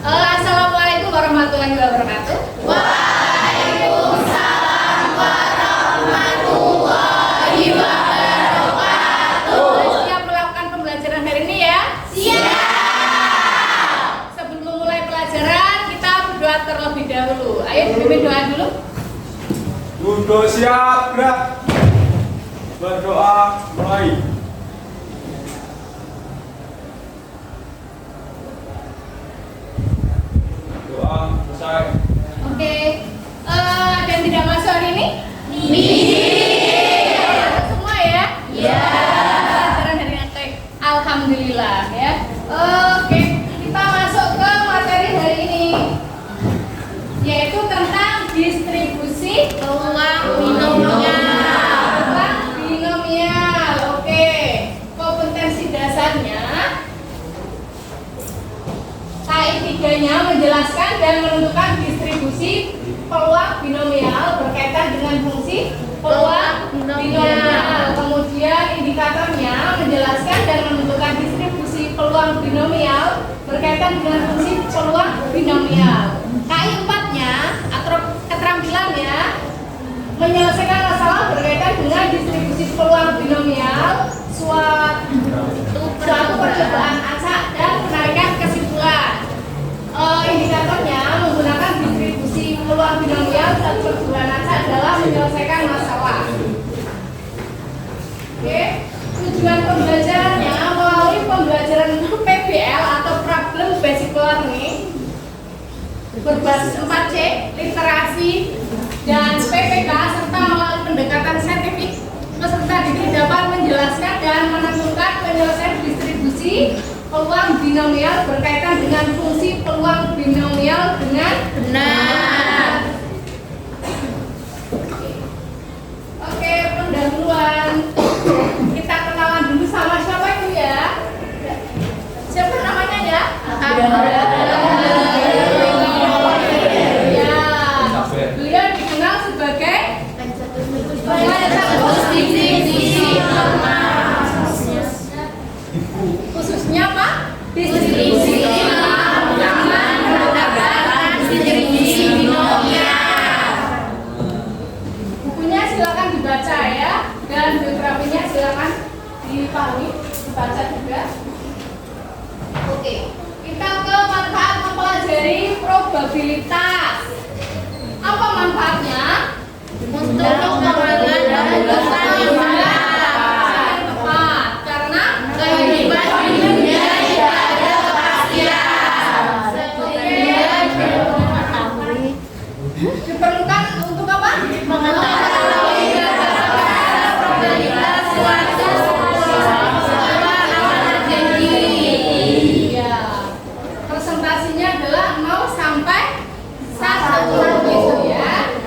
Assalamualaikum warahmatullahi wabarakatuh. Waalaikumsalam warahmatullahi wabarakatuh. Siap melakukan pembelajaran hari ini ya? Siap. Sebelum memulai pelajaran, kita berdoa terlebih dahulu. Ayo dipimpin doa dulu. Duduk siap, gerak. Berdoa mulai. Doa selesai. Oke. Ada yang tidak masuk hari ini? Iya. Semua ya? Iya. Pelajaran hari ini. Alhamdulillah ya. Oke, kita masuk ke materi hari ini, yaitu tentang distribusi Peluang binomial. Peluang binomial. Oke. Kompetensi dasarnya KI3-nya menjelaskan dan menentukan distribusi peluang binomial berkaitan dengan fungsi peluang binomial. Kemudian indikatornya menjelaskan dan menentukan distribusi peluang binomial berkaitan dengan fungsi peluang binomial. KI4-nya atau keterampilannya menyelesaikan masalah berkaitan dengan distribusi peluang binomial, suatu percobaan acak dan penarikan kesimpulan. Indikatornya menggunakan distribusi peluang binomial dan percobaan acak dalam menyelesaikan masalah. Oke, tujuan pembelajarannya melalui pembelajaran PBL atau Problem Basic Learning berbasis 4C, literasi dan PPK serta melalui pendekatan saintifik, peserta didik dapat menjelaskan dan menentukan penyelesaian distribusi peluang binomial berkaitan dengan fungsi peluang binomial dengan benar. Oke, pendahuluan. Kita kenalan dulu sama siapa itu ya? Siapa namanya ya? Beliau dikenal sebagai pencetus distribusi normal. Khususnya apa? Distribusi normal dengan menggunakan distribusi binomial. Bukunya silakan dibaca ya, dan biografinya silakan dipahami, dibaca juga. Oke, kita ke manfaat mempelajari probabilitas. Apa manfaatnya? Untuk pengembangan dan yang tepat, karena kehidupan di dunia tidak ada kepastian. Diperlukan untuk apa? Mengetahui probabilitas suatu peristiwa akan terjadi. Ya, presentasinya adalah 0 sampai 1 gitu ya.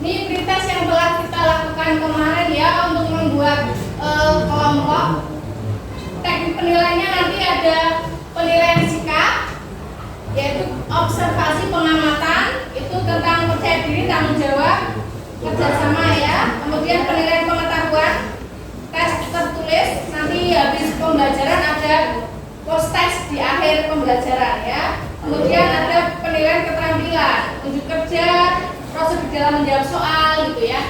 Ini pretest yang telah kita lakukan kemarin ya untuk membuat kelompok. Teknik penilaiannya nanti ada penilaian sikap, yaitu observasi pengamatan, itu tentang percaya diri, tanggung jawab, kerjasama ya. Kemudian penilaian pengetahuan, tes tertulis, nanti habis pembelajaran ada post test di akhir pembelajaran ya. Kemudian ada penilaian keterampilan, unjuk kerja, prosedur dalam menjawab soal gitu ya.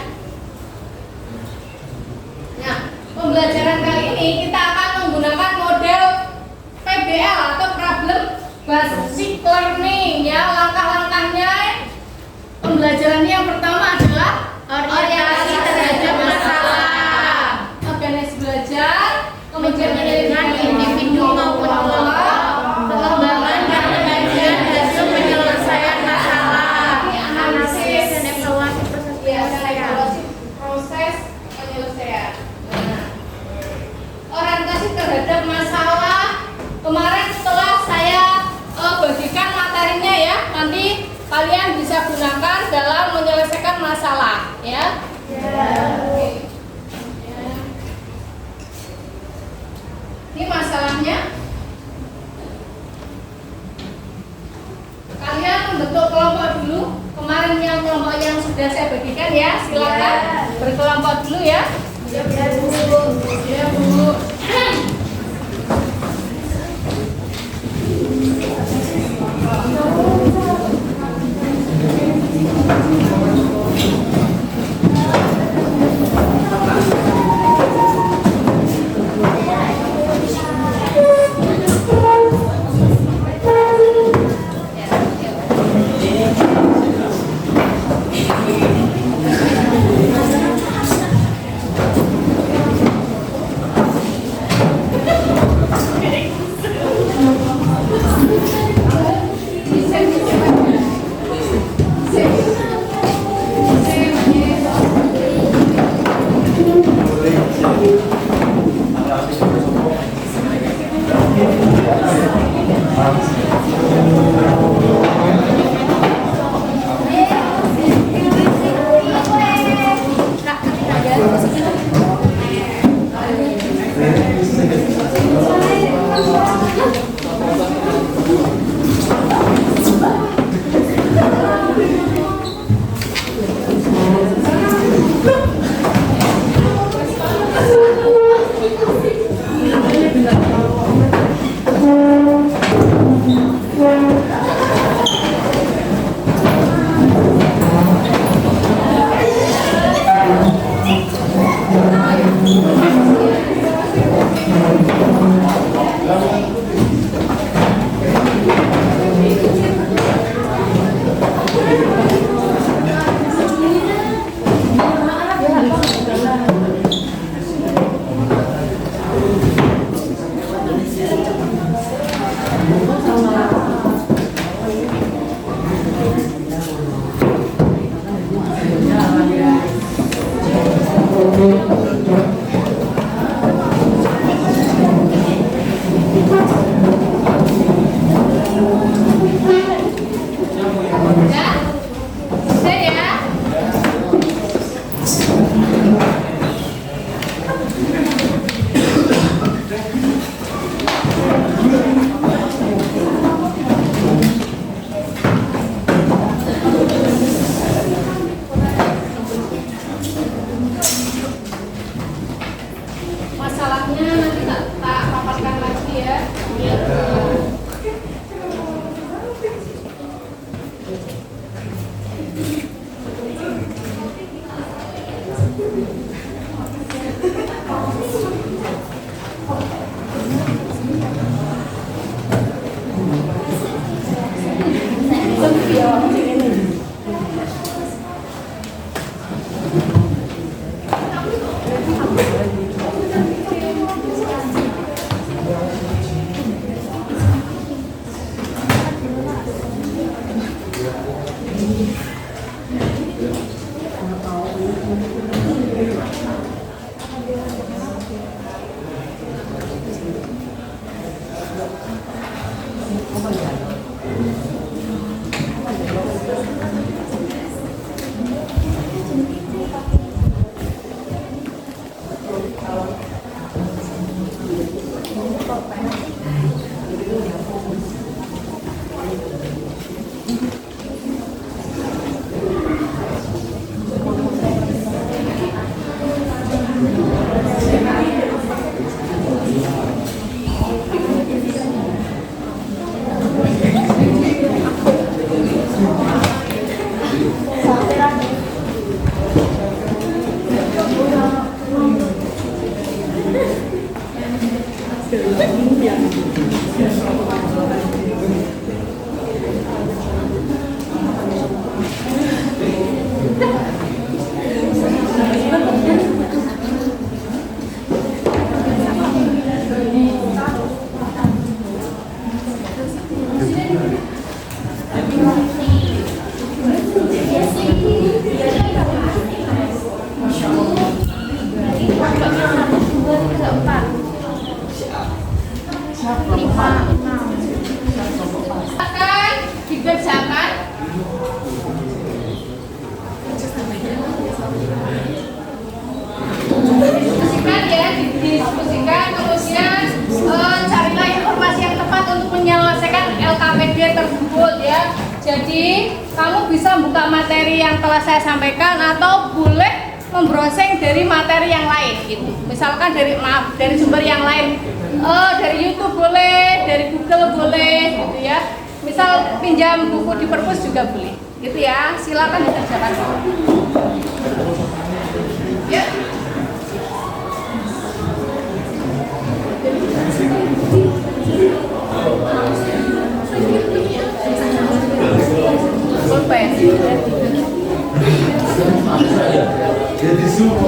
Nah, pembelajaran kali ini kita akan menggunakan model PBL atau Problem Basic Learning ya. Langkah-langkahnya pembelajarannya yang pertama adalah orientasi terhadap masalah, organisasi belajar, kemudian dengan individu maupun kelompok, pengembangan dan pengkajian hasil penyelesaian masalah, analisis dan evaluasi proses penyelesaian. Nah, orientasi terhadap masalah kemarin setelah saya bagikan materi berkelompok dulu ya. Ya Bu. Ya Bu. Masalahnya nanti tak paparkan lagi ya. Akan dikerjakan. Diskusikan ya, didiskusikan, kemudian carilah informasi yang tepat untuk menyelesaikan LKPD tersebut ya. Jadi kamu bisa buka materi yang telah saya sampaikan atau boleh membrowsing dari materi yang lain gitu. Misalkan dari sumber yang lain, dari YouTube boleh, dari Google boleh gitu ya. Misal pinjam buku di perpus juga boleh gitu ya. Silakan dikerjakan. Ya. Jadi semua.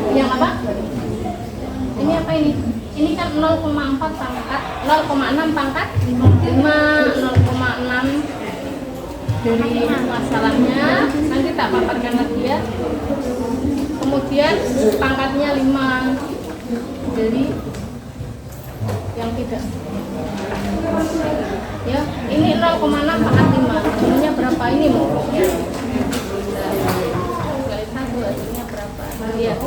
Yang apa? Ini apa ini? Ini kan 0,4 pangkat 0,6 pangkat 5 0,6 dari masalahnya. Nanti tak paparkan lagi ya. Kemudian pangkatnya 5 dari yang tidak. Ya, ini 0,6 pangkat 5. Jumlahnya berapa ini, Bu? Ya. Kali 1 hasilnya berapa? Lihat.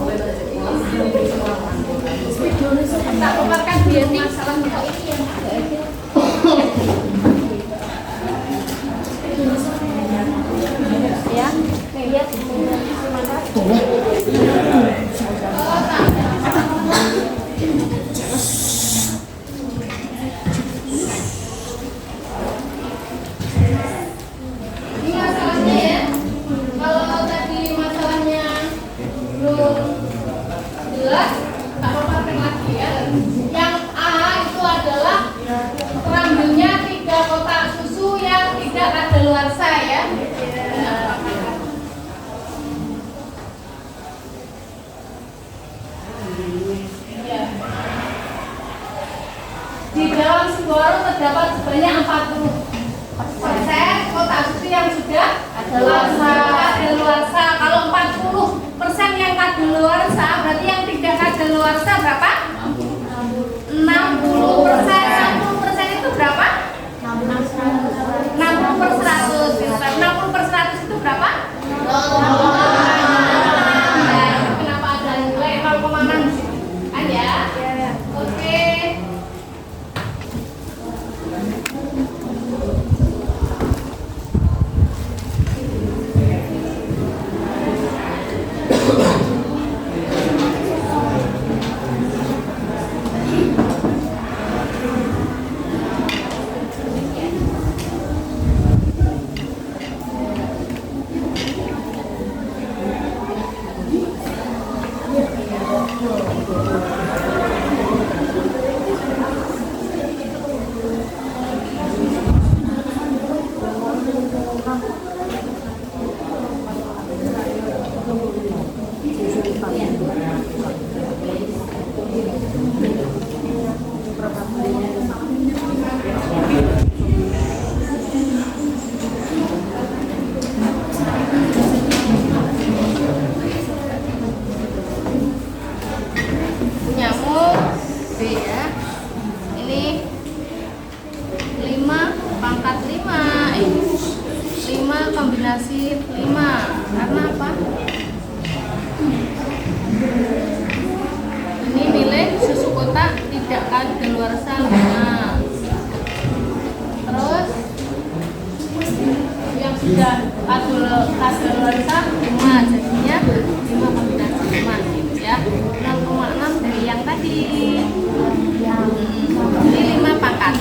Tak paparkan biar masalahnya. Ya, lihat. Ini masalahnya ya. Kalau tadi masalahnya belum jelas, tak paparkan lagi ya. Yang A itu adalah terambilnya 3 kotak susu yang tidak kadaluarsa ya. Di dalam sebuah warung terdapat sebanyak 40% kotak susu yang sudah kadaluarsa. Kalau 40% yang kadaluarsa, berarti yang tidak kadaluarsa berapa? 60%. 60% itu berapa? 60 per 100. 60 per 100 itu berapa? Kenapa ada nilai 0,6? Ada? Oke. Nyamuk B ya. Ini 5 pangkat 5. 5 kombinasi 5. Karena apa? Ini nilai susu kotak tidak kadaluarsa 5. Terus yang sudah kadaluarsa 5, jadinya 5 kombinasi 5 gitu ya. 0,6 dari yang tadi. Ini 5 pangkat.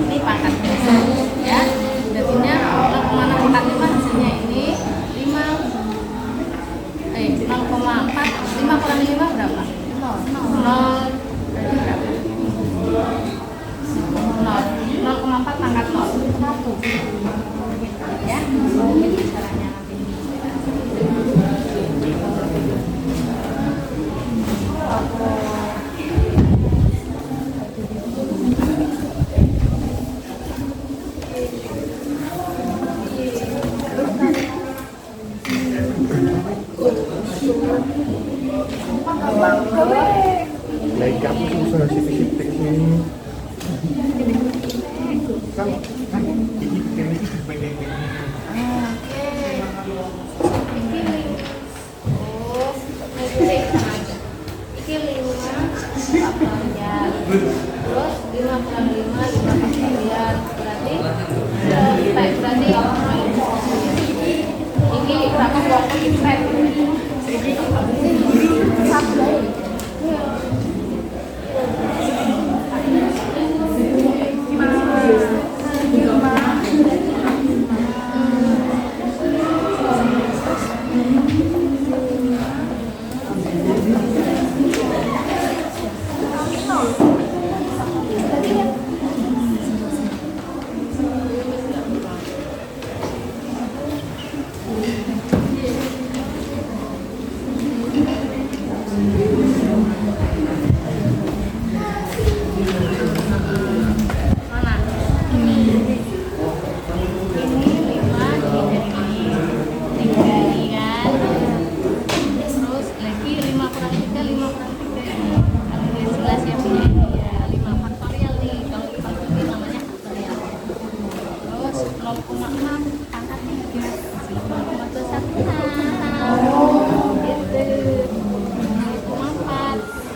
Ini pangkat ya. Jadinya 0,6 pangkat 5 hasilnya ini 0,4. 5 kurang 5 berapa? 0. Berarti berapa? 0,4 pangkat 0. 1. Ya. Ini caranya nanti. Usaha sitik-sitik ini. Kan iki kene iki pendek-pendek. Iki 5 faktorial. Terus 5 kurang 5 faktorial. Berarti ini berapa kelompok IPET?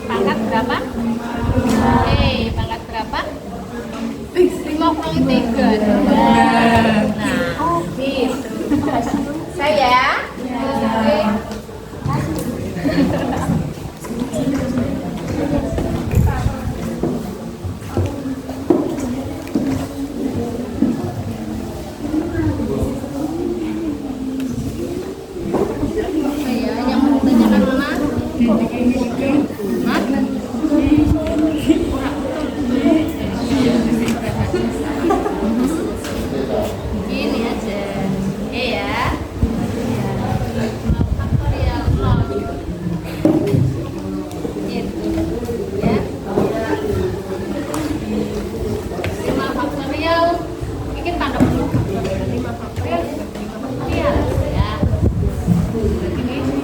Pangkat berapa? Pangkat berapa? 5 kurang 3. Nah, gitu. Saya yang mau ditanyakan mana? Gini aja. Ya. Faktorial 0. Gitu. Ya. 5 faktorial. Bikin tanda penuh. 5 faktorial. 5 faktorial ya. Begini.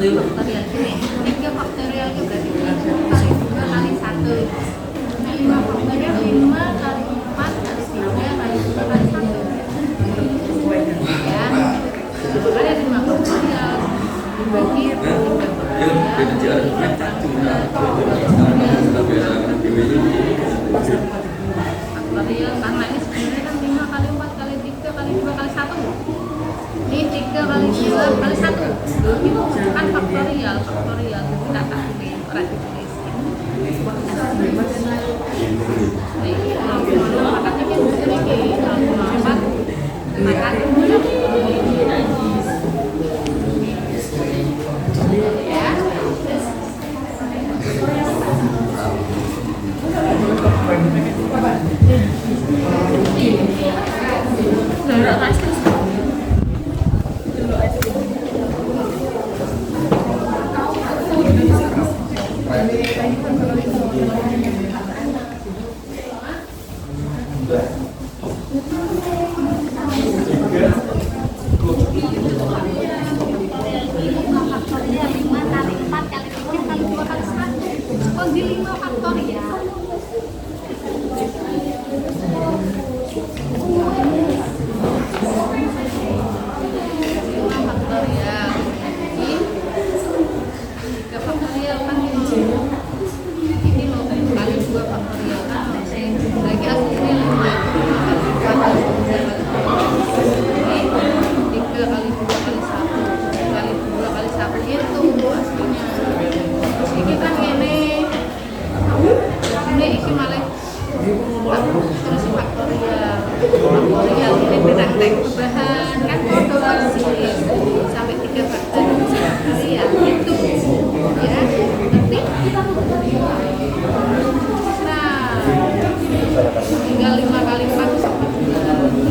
Faktorial ini 3 faktorial juga kali 2 kali 1. Nah, 5 faktorial 5 kali 4 kali 3 kali 2 kali 1. Ya. Makanya 5 faktorial dibagi 3 faktorial karena ini sebenarnya kan 5 kali 4 kali 3 kali 2 kali 1. Ini 3 kali 2 kali 1. Itu kan faktorial kita kasih orang ditulis. Lagi aku ini 5 terus faktorial. Faktorial ini praktek perubahan kan foto persis sampai 3 faktorial itu ya. Tapi nah tinggal 5 kali 4 bisa 1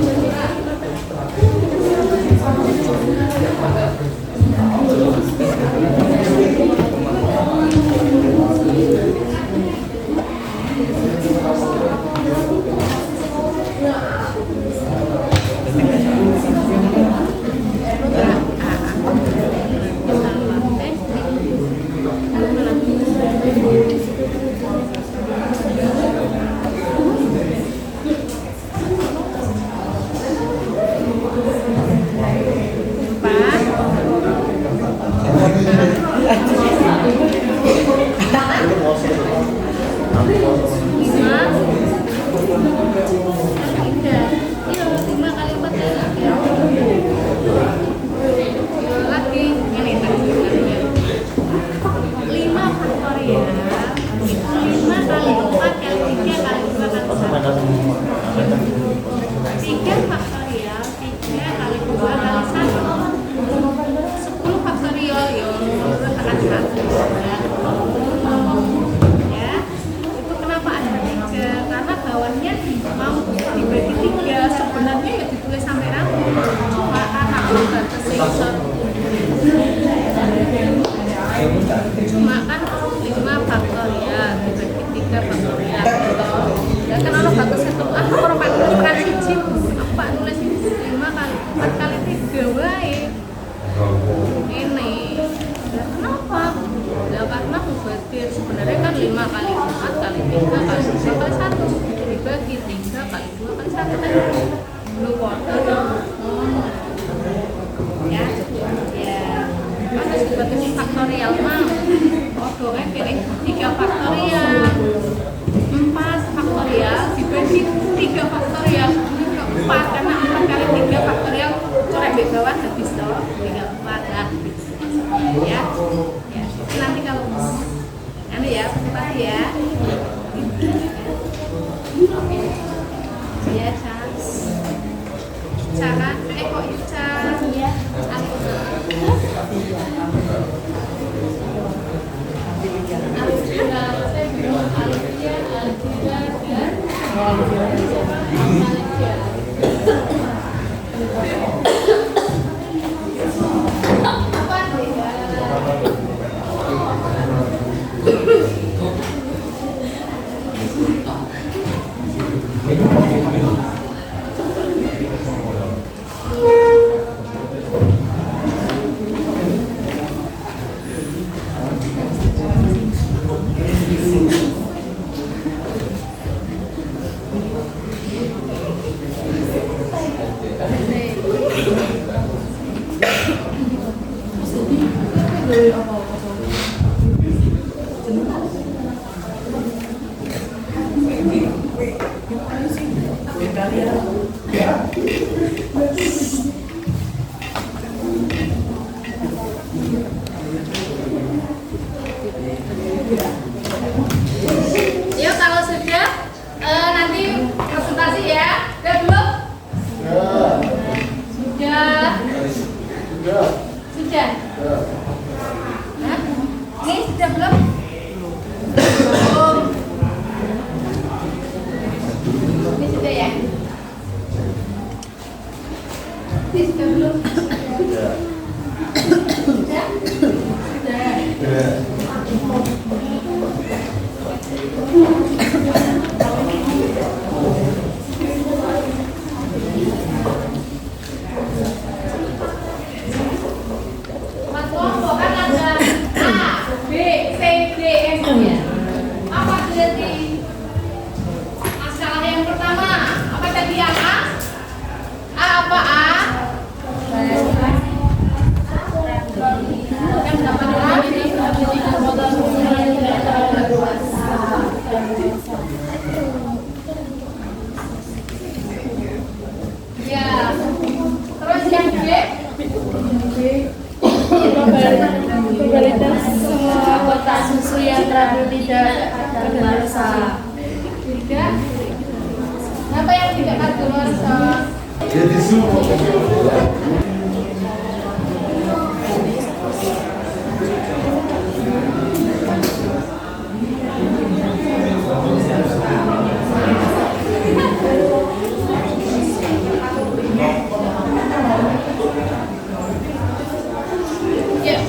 Berapa yang tidak kadaluarsa? Jadi suhu. Ya.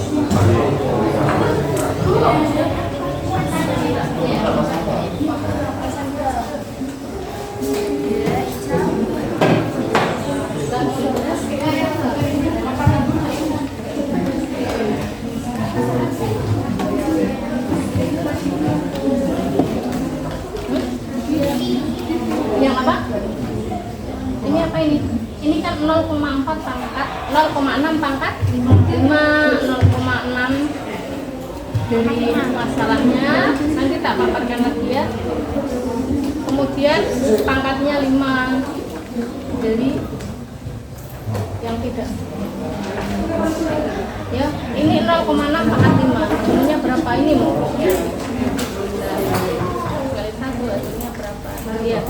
Yang apa? Ini apa ini? Ini kan 0,4 pangkat, 0,6 pangkat 5, 0,6 dari masalahnya. Nanti tak paparkan lagi ya. Kemudian pangkatnya 5 dari yang tidak. Ya, ini 0,6 pangkat 5. Hasilnya berapa ini, Mu? Kali 1 hasilnya berapa? Lihat.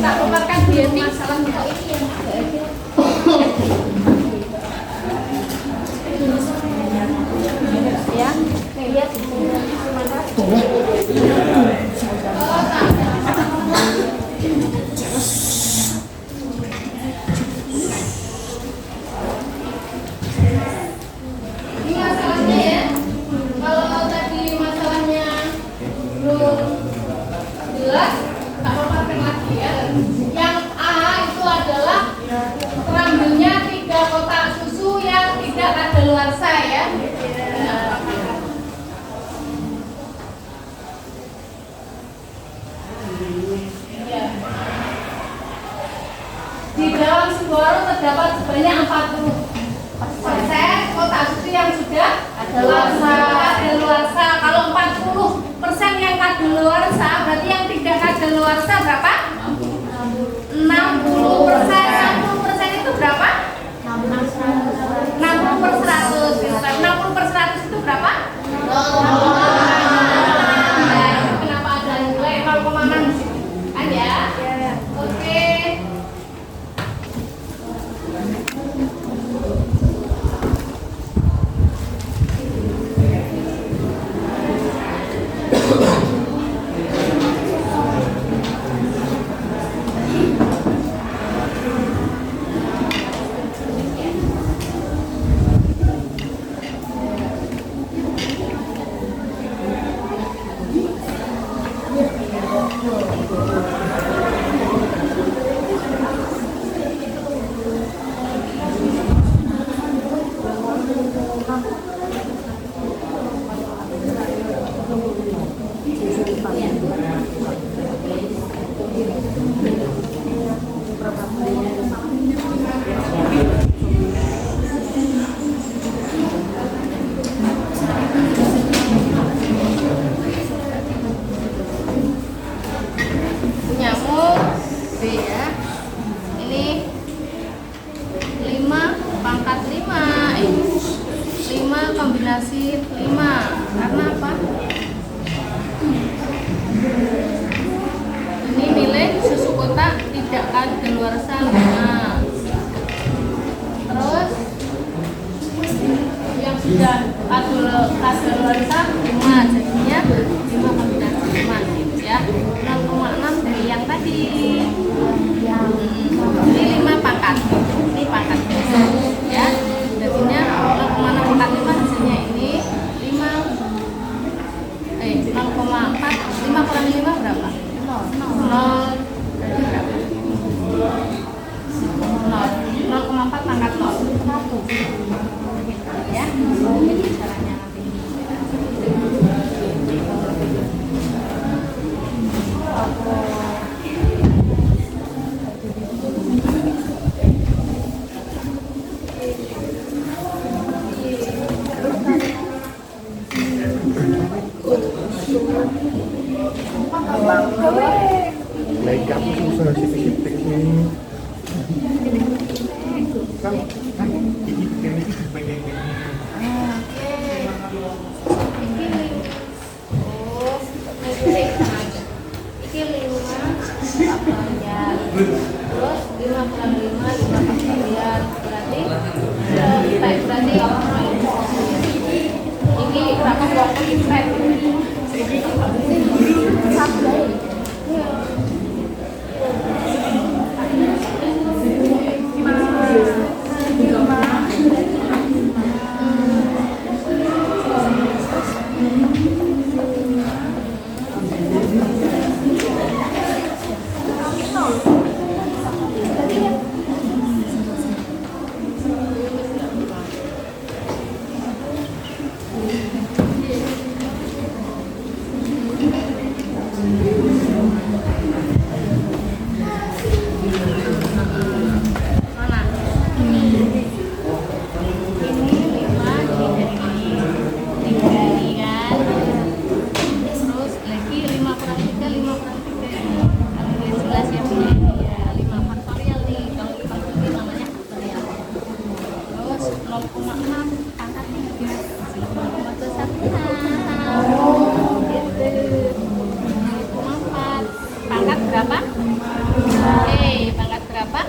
Tak paparkan dia masalah kok ini yang ya, lihat ini masalahnya ya. Kalau tadi masalahnya belum jelas, tak paparkan lagi ya. Yang A itu adalah terambilnya 3 kotak susu yang tidak kadaluarsa ya. Di dalam sebuah warung terdapat sebanyak 40% kotak susu yang sudah kadaluarsa. Kalau 40% yang kadaluarsa, berarti yang tidak kadaluarsa berapa? 60%. 60% itu berapa? 60 per 100. 60 per 100 itu berapa? Kenapa ada nilai 0,6 kan ya? Oke. Punyamu B ya. Ini 5 pangkat 5. 5 kombinasi 5. Karena apa? Ini nilai susu kotak tidak kadaluarsa 5. Terus yang sudah kadaluarsa 5, jadinya 5 kombinasi 5 gitu ya. 0,6 dari yang tadi. Ini 5 pangkat. Ini pangkat ya. Jadinya 0,6 pangkat 5 hasilnya ini 0,4. 5 kurang 5 berapa? 0. Berarti berapa? 0,4 pangkat 0. 1. Ya. Jadi caranya nanti. Like kamu susah sip-sip ini. Kan ini pengen. lagi 5 faktorial. Terus 5 kurang 5 faktorial. Berarti berarti ini berapa waktu diprep? Pangkat berapa? Pangkat berapa?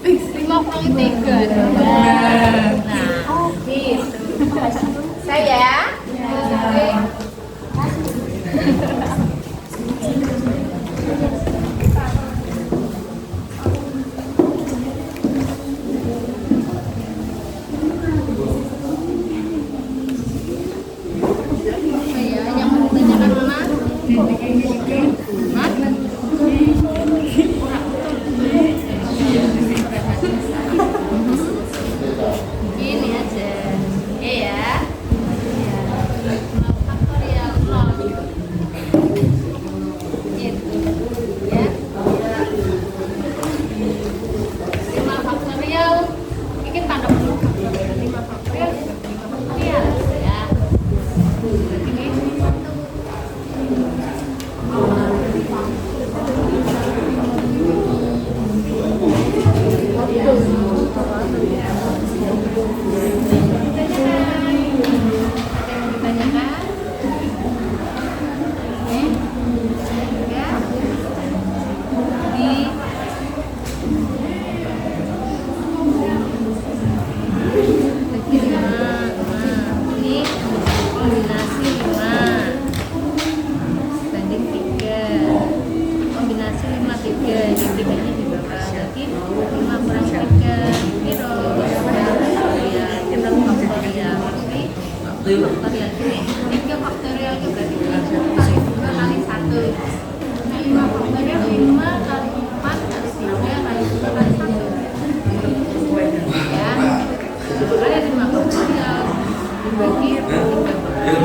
5 kurang 3. Nah, gitu. Saya yang mau ditanyakan mana? Gini aja, ya. Faktorial 0 gitu, ya. 5 faktorial, ini tanda penuh. 5 faktorial, 5 faktorial, ya. Berarti ini faktorial ini 3 faktorial itu berarti 5 kali 2 kali 1. Nah, 5 faktorial 5 kali 4 kali 3 kali 2 kali 1. Ya, makanya 5 faktorial dibagi 3 faktorial.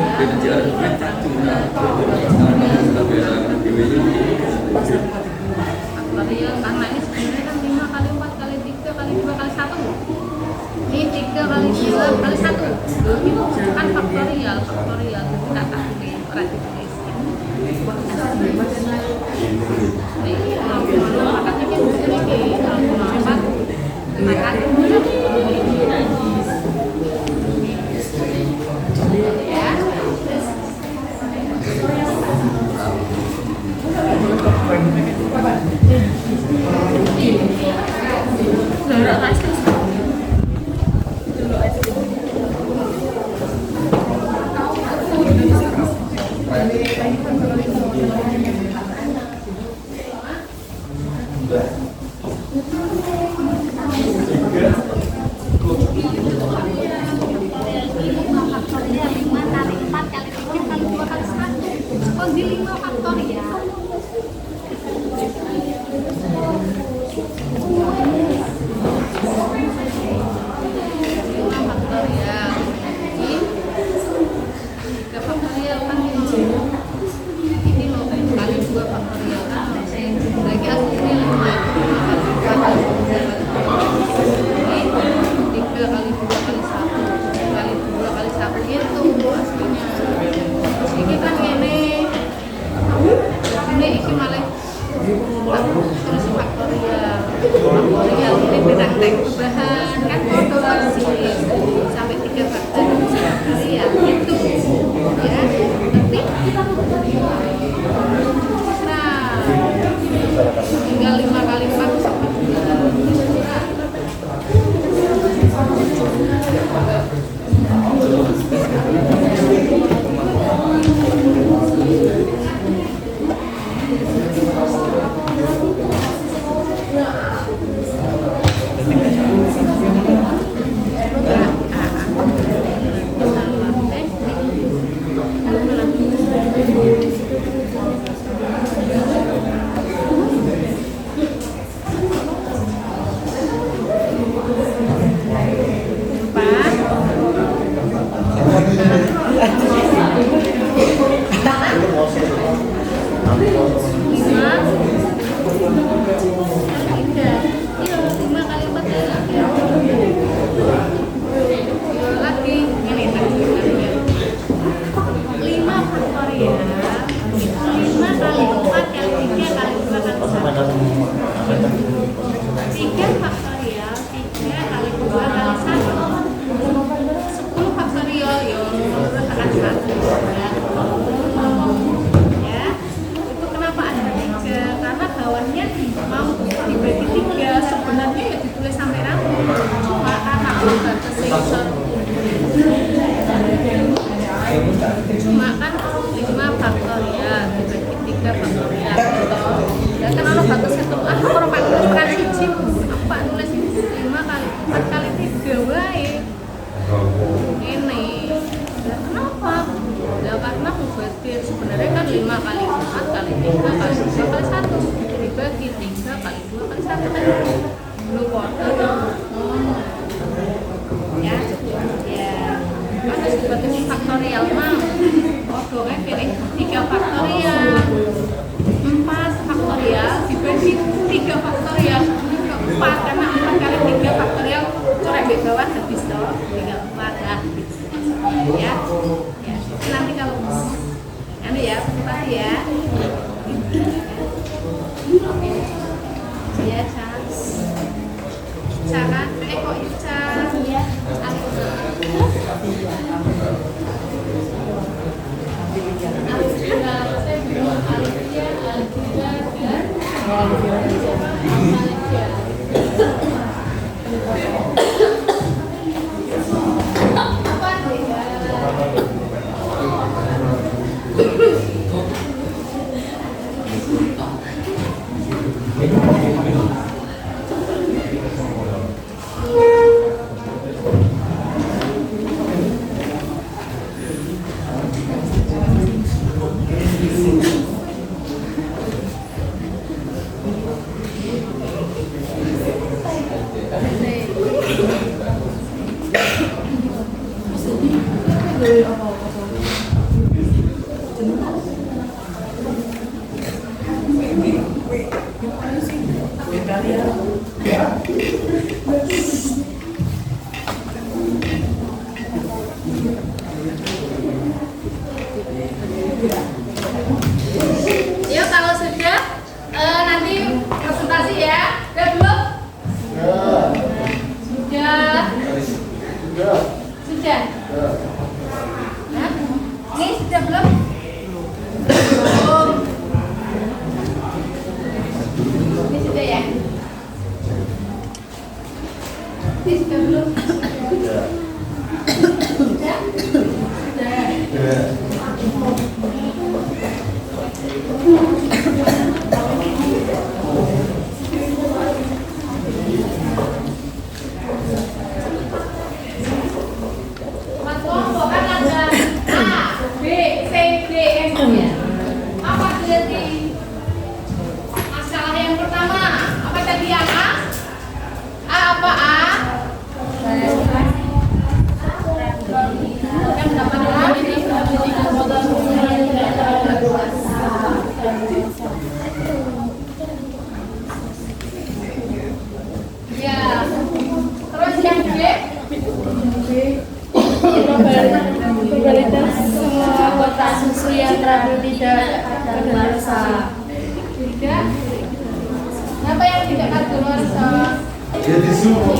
Faktorial karena ini sebenarnya kan 5 kali 4 kali 3 kali 2 kali 1. Ini 3 kali 2 kali 1. Itu kan faktorial, kita tahu di praktis. Perubahan kan otomatis sampai 3 faktorial itu ya, tapi nah Cuma kan 5 faktorial dibagi 3 faktorial ya kan orang batas ketemu orang batas peran siji apa nulis 5 kali 4 kali 3 wae ini ya kenapa? Ya karena mubazir sebenarnya kan 5 kali 4 kali 3 kali 2 kali 1 dibagi 3 kali 2 kali 1 kan belum kuartal ya ada sebagai faktorial mah oke pilih 3 faktorial 4 faktorial dibagi 3 faktorial 4 karena 4 kali 3 faktorial coret di bawah habis toh tinggal 4 lah ya nanti kalau nanti ya pasti ya ya cara kok Ica ya ya kalau sudah nanti presentasi ya. Udah belum? Sudah. Nah, ini sudah belum? Belum. Ini sudah ya? Ini sudah belum? Sudah. Apa berarti masalah yang pertama? Apa tadi yang A? A apa A? Yang dapat A ya. Terus yang B? Probabilitas semua kotak susu yang terakhir tidak kadaluarsa. Tidak. Apa yang tidak kadaluarsa? Jadi suhu.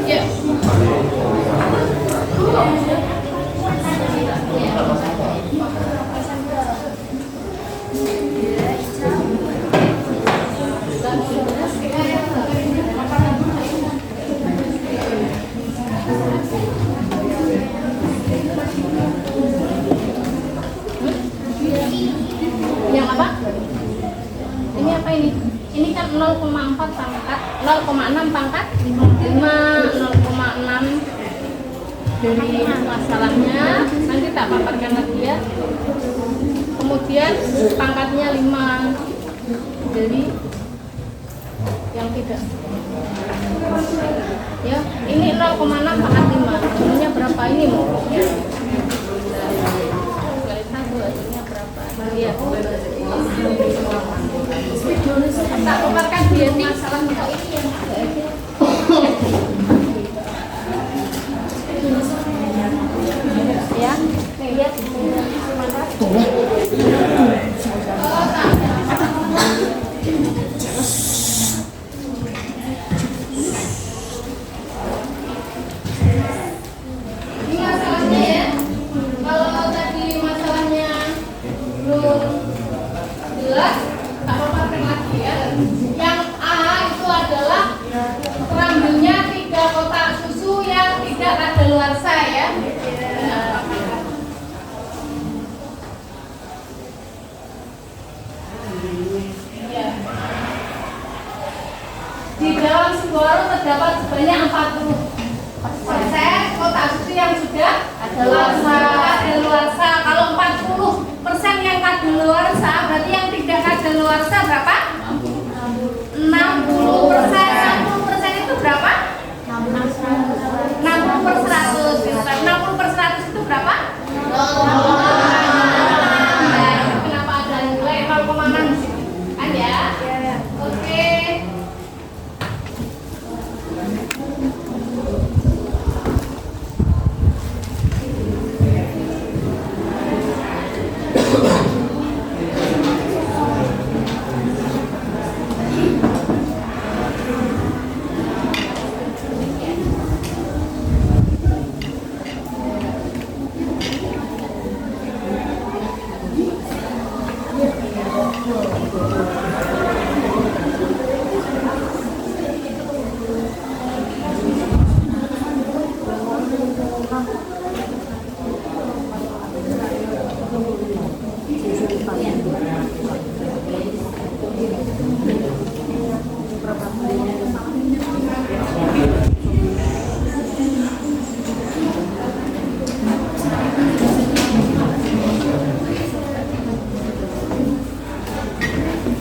Ya. Yang apa? Ini apa ini? Ini kan 0,4 pangkat 0,6 pangkat 5 0,6 dari masalahnya. Nanti tak paparkan lagi ya. Kemudian pangkatnya 5 dari yang tidak. Ya, ini 0,6 pangkat 5. Hasilnya berapa ini, Mu? Kali 1 hasilnya berapa? Lihat. Tak paparkan dia masalah kok ini yang ya. Lihat. Ini masalahnya ya. Kalau tadi masalahnya belum jelas, tak paparkan lagi ya. Yang A itu adalah terambilnya 3 kotak susu yang tidak kadaluarsa ya. Di dalam sebuah warung terdapat sebanyak 40% kotak susu yang sudah kadaluarsa. Kalau 40% yang kadaluarsa, berarti yang tidak kadaluarsa berapa? 60%. 60% itu berapa? 60 per 100. 60 per 100 itu berapa? Kenapa ada nilai 0,6 di sini? Kan ya? Oke.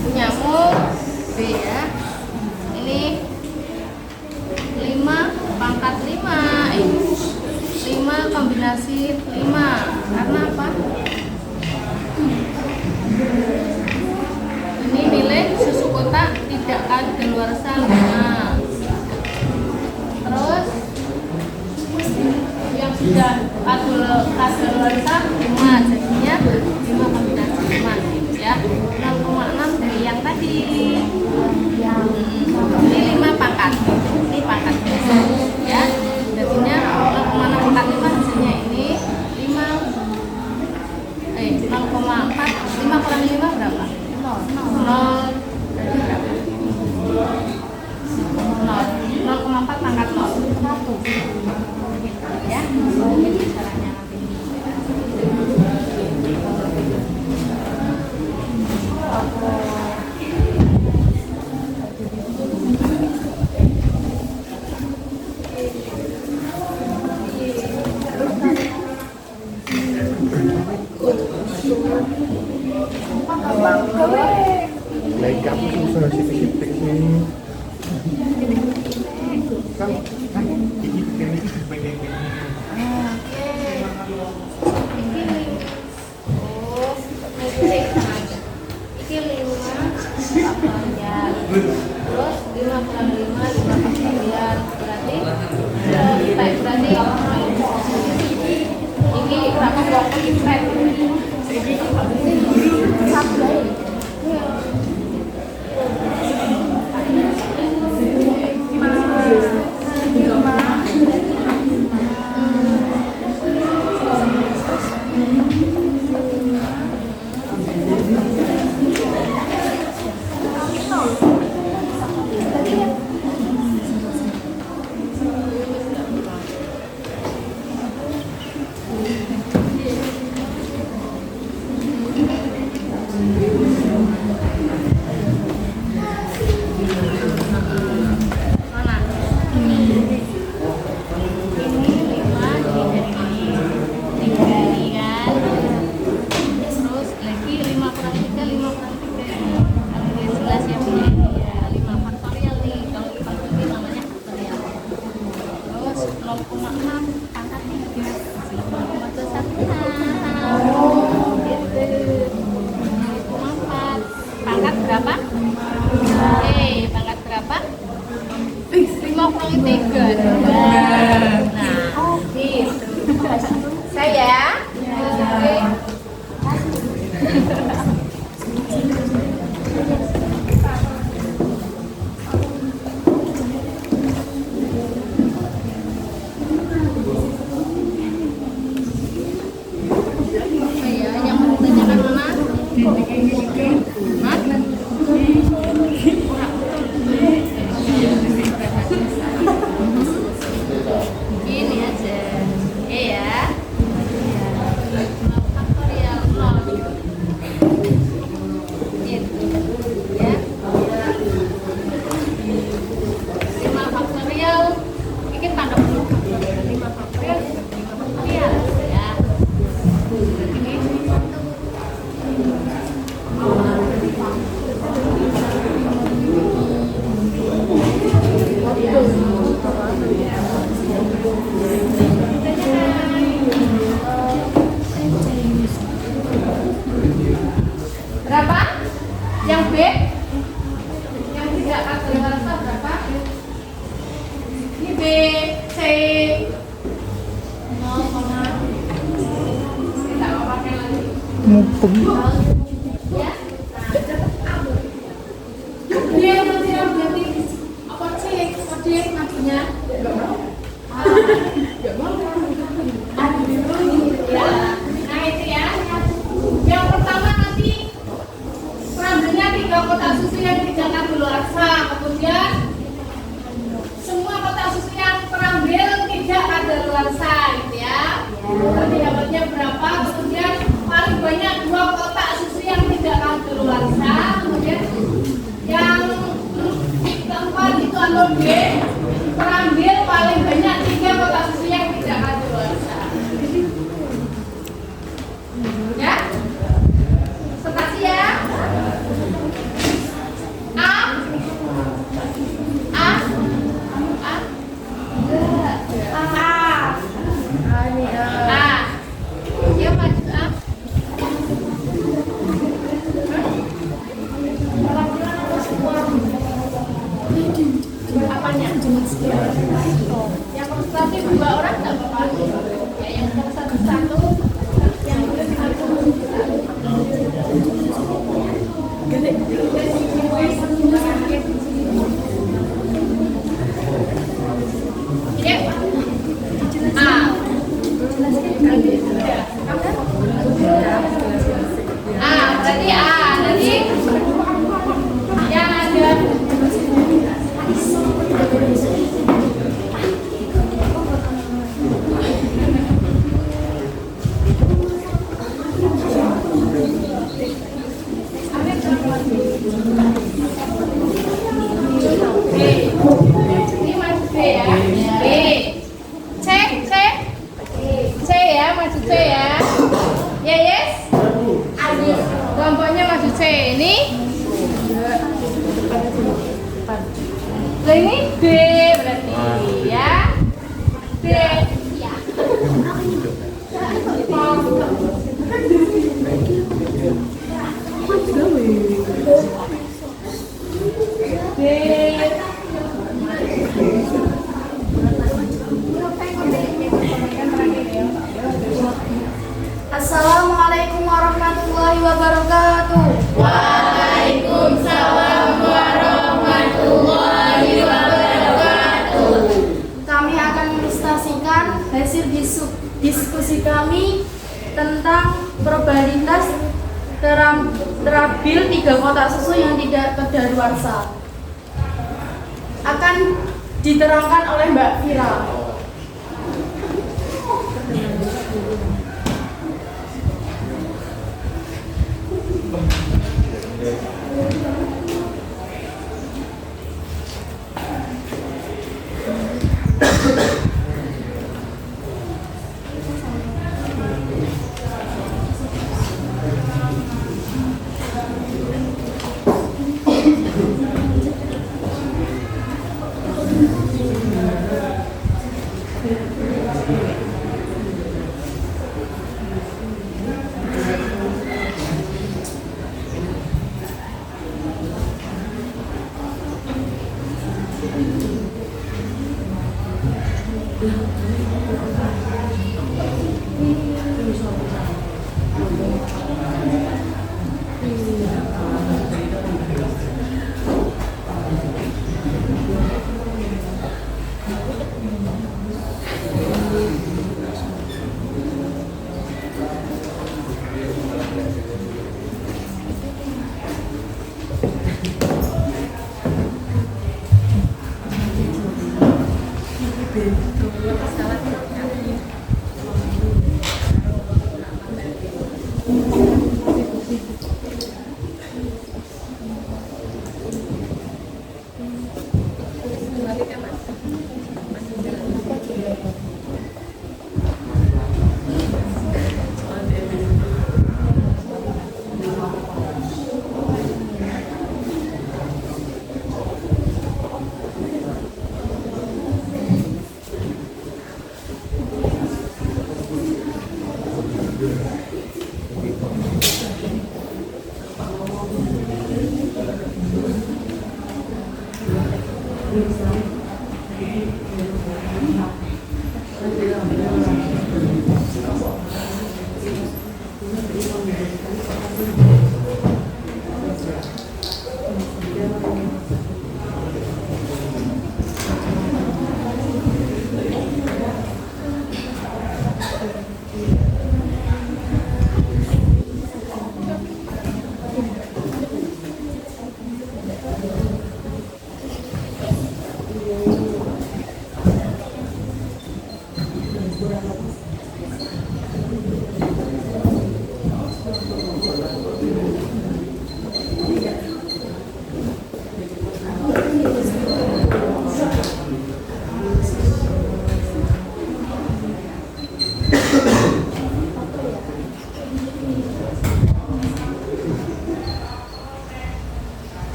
Punyamu B ya. Ini 5 pangkat 5 5 kombinasi 5. Karena apa? Ini nilai susu kotak tidak kadaluarsa 5. Terus yang sudah kadaluarsa 5, jadinya 5 kombinasi 5 ya. 0,6 dari yang tadi. Ini 5 pangkat. Ini pangkat ya. Jadinya 0,6 pangkat 5 hasilnya ini 0,4. 5 kurang 5 berapa? 0. Berarti berapa? 0,4 pangkat 0. 1. Ya. Jadi caranya nanti. Like kamu susah sipik-sipik nih. Kan ini pengen Iki 5 faktorial. Terus 5 kurang 5 faktorial. Berarti ini berapa blok dipret? Mana? Ini 5 dikali kan. Terus lagi 5 kurang 3, 5 kurang 3. Ada 11 ya punya ini ya. 5 faktorial nih. Kalau dibagi namanya faktorial. Terus 0,6 pangkat 3. 0,21. Gitu. 0,4. Pangkat berapa? Pangkat berapa? 5 kurang 3. Nah, gitu. Saya. Yang mau ditanyakan mana? Ini aja. Ya. Faktorial 0. Gitu. Ya. 5 faktorial. Ini tanda penuh. 5 faktorial. 5 faktorial. Ya. Ini. Berapa? Yang B? Yang tidak kadaluarsa berapa? Ini B, C 0, tidak mau pakai lagi. Mumpung. Ya. Dia berarti apa C? Apa D maksudnya? Ya. Nah itu ya. Yang pertama nanti perambilnya 3 kotak susu yang tidak kadaluarsa. Kemudian semua kotak susu yang terambil tidak kadaluarsa, gitu ya. Nanti dapatnya berapa? Kemudian paling banyak 2 kotak susu yang tidak kadaluarsa. Kemudian yang keempat itu atau B, terambil paling banyak 3 kotak susu yang tidak kadaluarsa. Ya, spasi ya. A, A, A, A. Ya maju A. Apanya? Yang konsultasi 2 orang nggak apa-apa. Ya, yang satu. Yang satu. Ini A. Berarti A. Nanti yang ada B. Ini masuk B ya. B. C. C ya, masuk C ya. Ya, yes. Kelompoknya masuk C. Ini. Lah ini D berarti ya. D. Ya. Assalamualaikum warahmatullahi wabarakatuh. Waalaikumsalam warahmatullahi wabarakatuh. Kami akan mengilustrasikan hasil diskusi kami tentang probabilitas terabil 3 kotak susu yang tidak kadaluarsa. Akan diterangkan oleh Mbak Vira.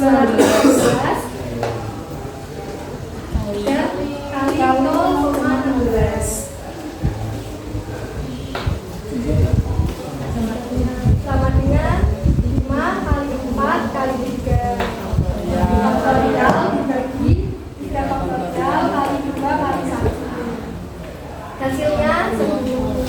912 kali 0,16. Sama dengan 5 kali 4 kali 3 faktorial dibagi 3 faktorial kali 2 kali 1. Hasilnya 10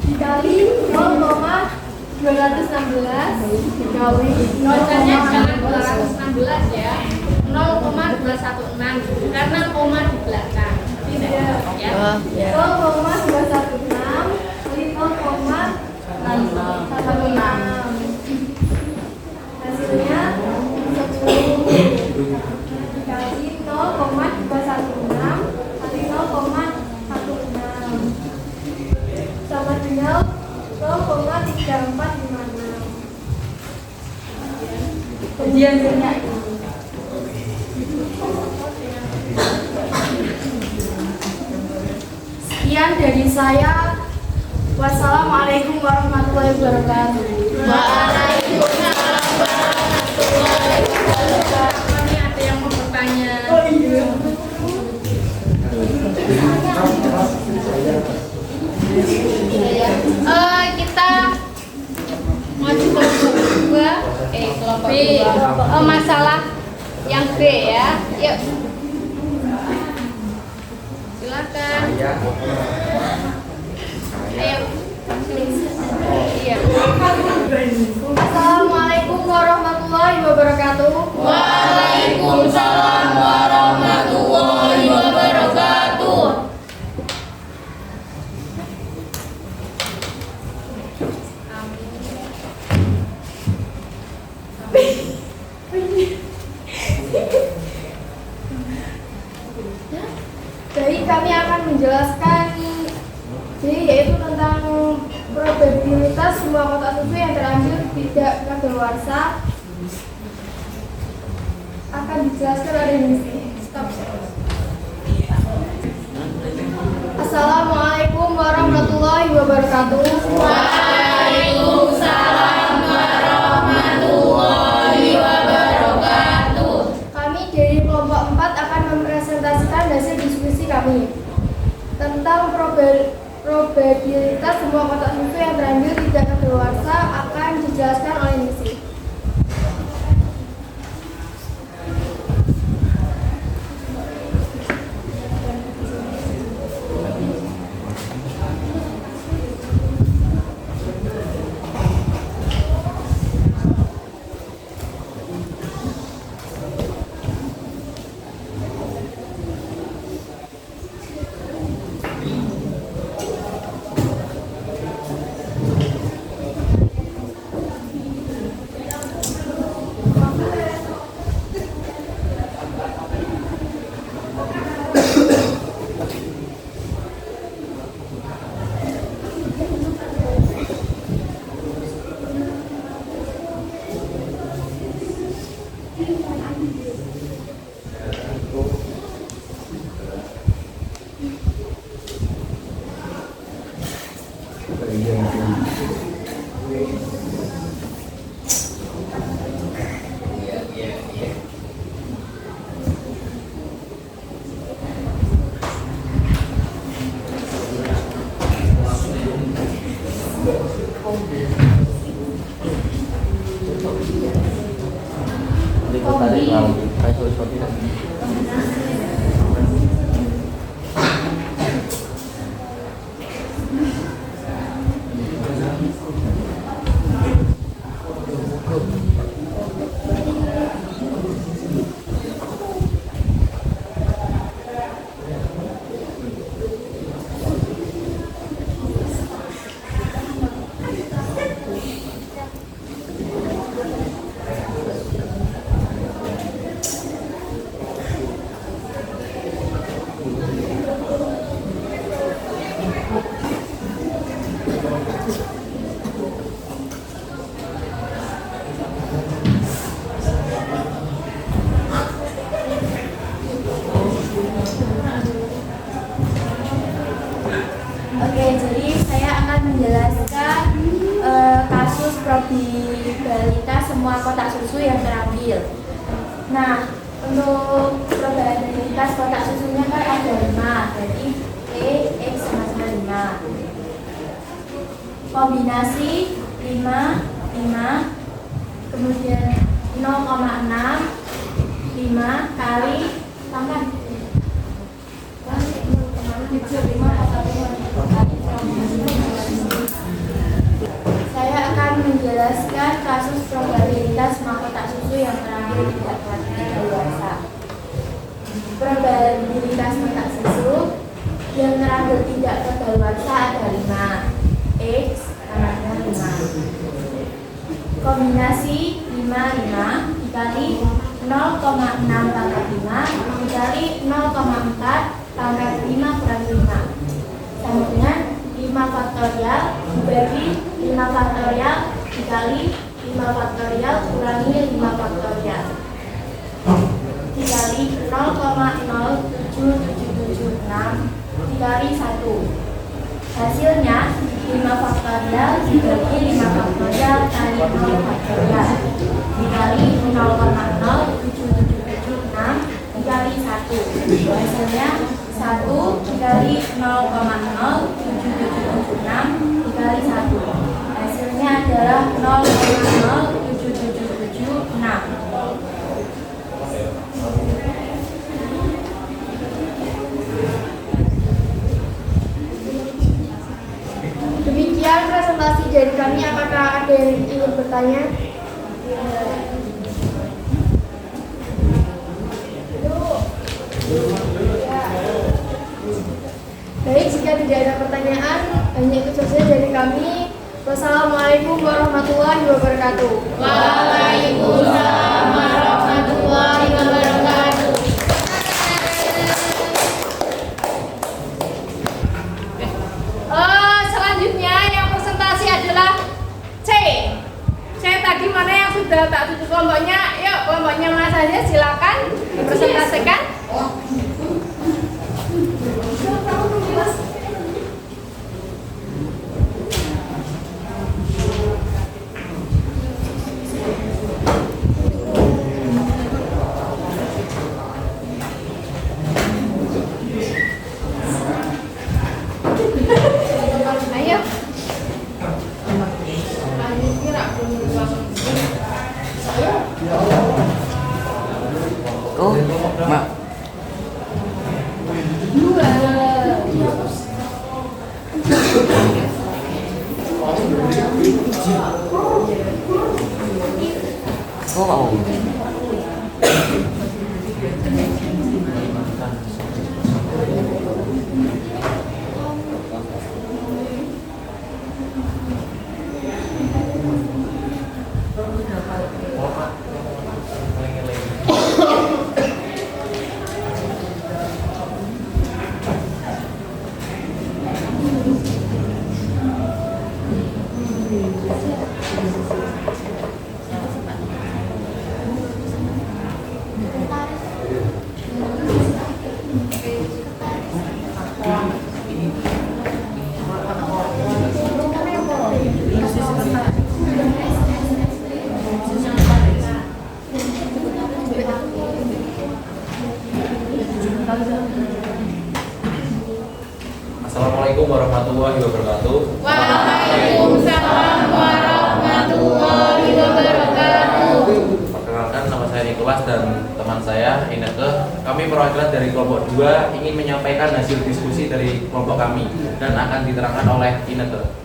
dikali 0,216 dikali Bacanya jangan 216 ya, 0,216 karena koma di belakang. Tidak ya. 0,216 kali 0,16. Hasilnya 10 dikali 0,216 kali 0,16 sama dengan 0,3456. Ujian banyak ini. Sekian dari saya. Wassalamualaikum warahmatullahi wabarakatuh. Waalaikumsalam warahmatullahi wabarakatuh. Ini ada yang mau bertanya. Kita maju ke kelompok 2, masalah yang B ya. Yuk. Silakan. Ayo. Iya. Assalamualaikum warahmatullahi wabarakatuh. Waalaikumsalam warahmatullahi wabarakatuh. Jadi kami akan menjelaskan yaitu tentang probabilitas semua kotak susu yang terambil tidak kadaluarsa akan dijelaskan oleh Misi. Assalamualaikum warahmatullahi wabarakatuh. Waalaikumsalam warahmatullahi wabarakatuh. Kami dari kelompok 4 akan mempresentasikan hasil diskusi kami tentang probabilitas semua kotak susu yang terambil tidak kadaluarsa akan dijelaskan oleh Misi. Oke, jadi saya akan menjelaskan kasus probabilitas semua kotak susu yang terambil. Nah, untuk probabilitas kotak susunya kan ada 5, berarti E, X sama 5. Kombinasi 5, 5, kemudian 0,6, 5 kali tambah. Saya akan menjelaskan kasus probabilitas mahkota susu yang terambil tidak kadaluarsa. Probabilitas kotak susu yang terambil tidak kadaluarsa ada 5, X tambahnya 5. Kombinasi 5, 5 dikali 0,6 pangkat 5 dikali 0,4 pangkat 5 kurang 5 sama dengan 5 faktorial dibagi 5 faktorial dikali 5 faktorial kurangi 5 faktorial dikali 0,07776 dikali 1. Hasilnya 5 faktorial dibagi 5 faktorial kali 0 faktorial dikali 0,07776 dikali 1. Hasilnya 1 dikali 0,07776 dikali 1. Hasilnya adalah 0,07776. Demikian presentasi dari kami. Apakah ada yang ingin bertanya? Baik, jika tidak ada pertanyaan, hanya itu saja dari kami. Wassalamualaikum warahmatullahi wabarakatuh. Waalaikumsalam warahmatullahi wabarakatuh. Selanjutnya yang presentasi adalah C. C tadi mana yang sudah tak tutup kelompoknya? Yuk, kelompoknya Mas aja silakan dipresentasikan. Oh, mak. Oh, mau. Assalamualaikum warahmatullahi wabarakatuh. Waalaikumsalam warahmatullahi wabarakatuh. Perkenalkan, nama saya Nikolas dan teman saya Ineke. Kami perwakilan dari kelompok 2 ingin menyampaikan hasil diskusi dari kelompok kami dan akan diterangkan oleh Ineke.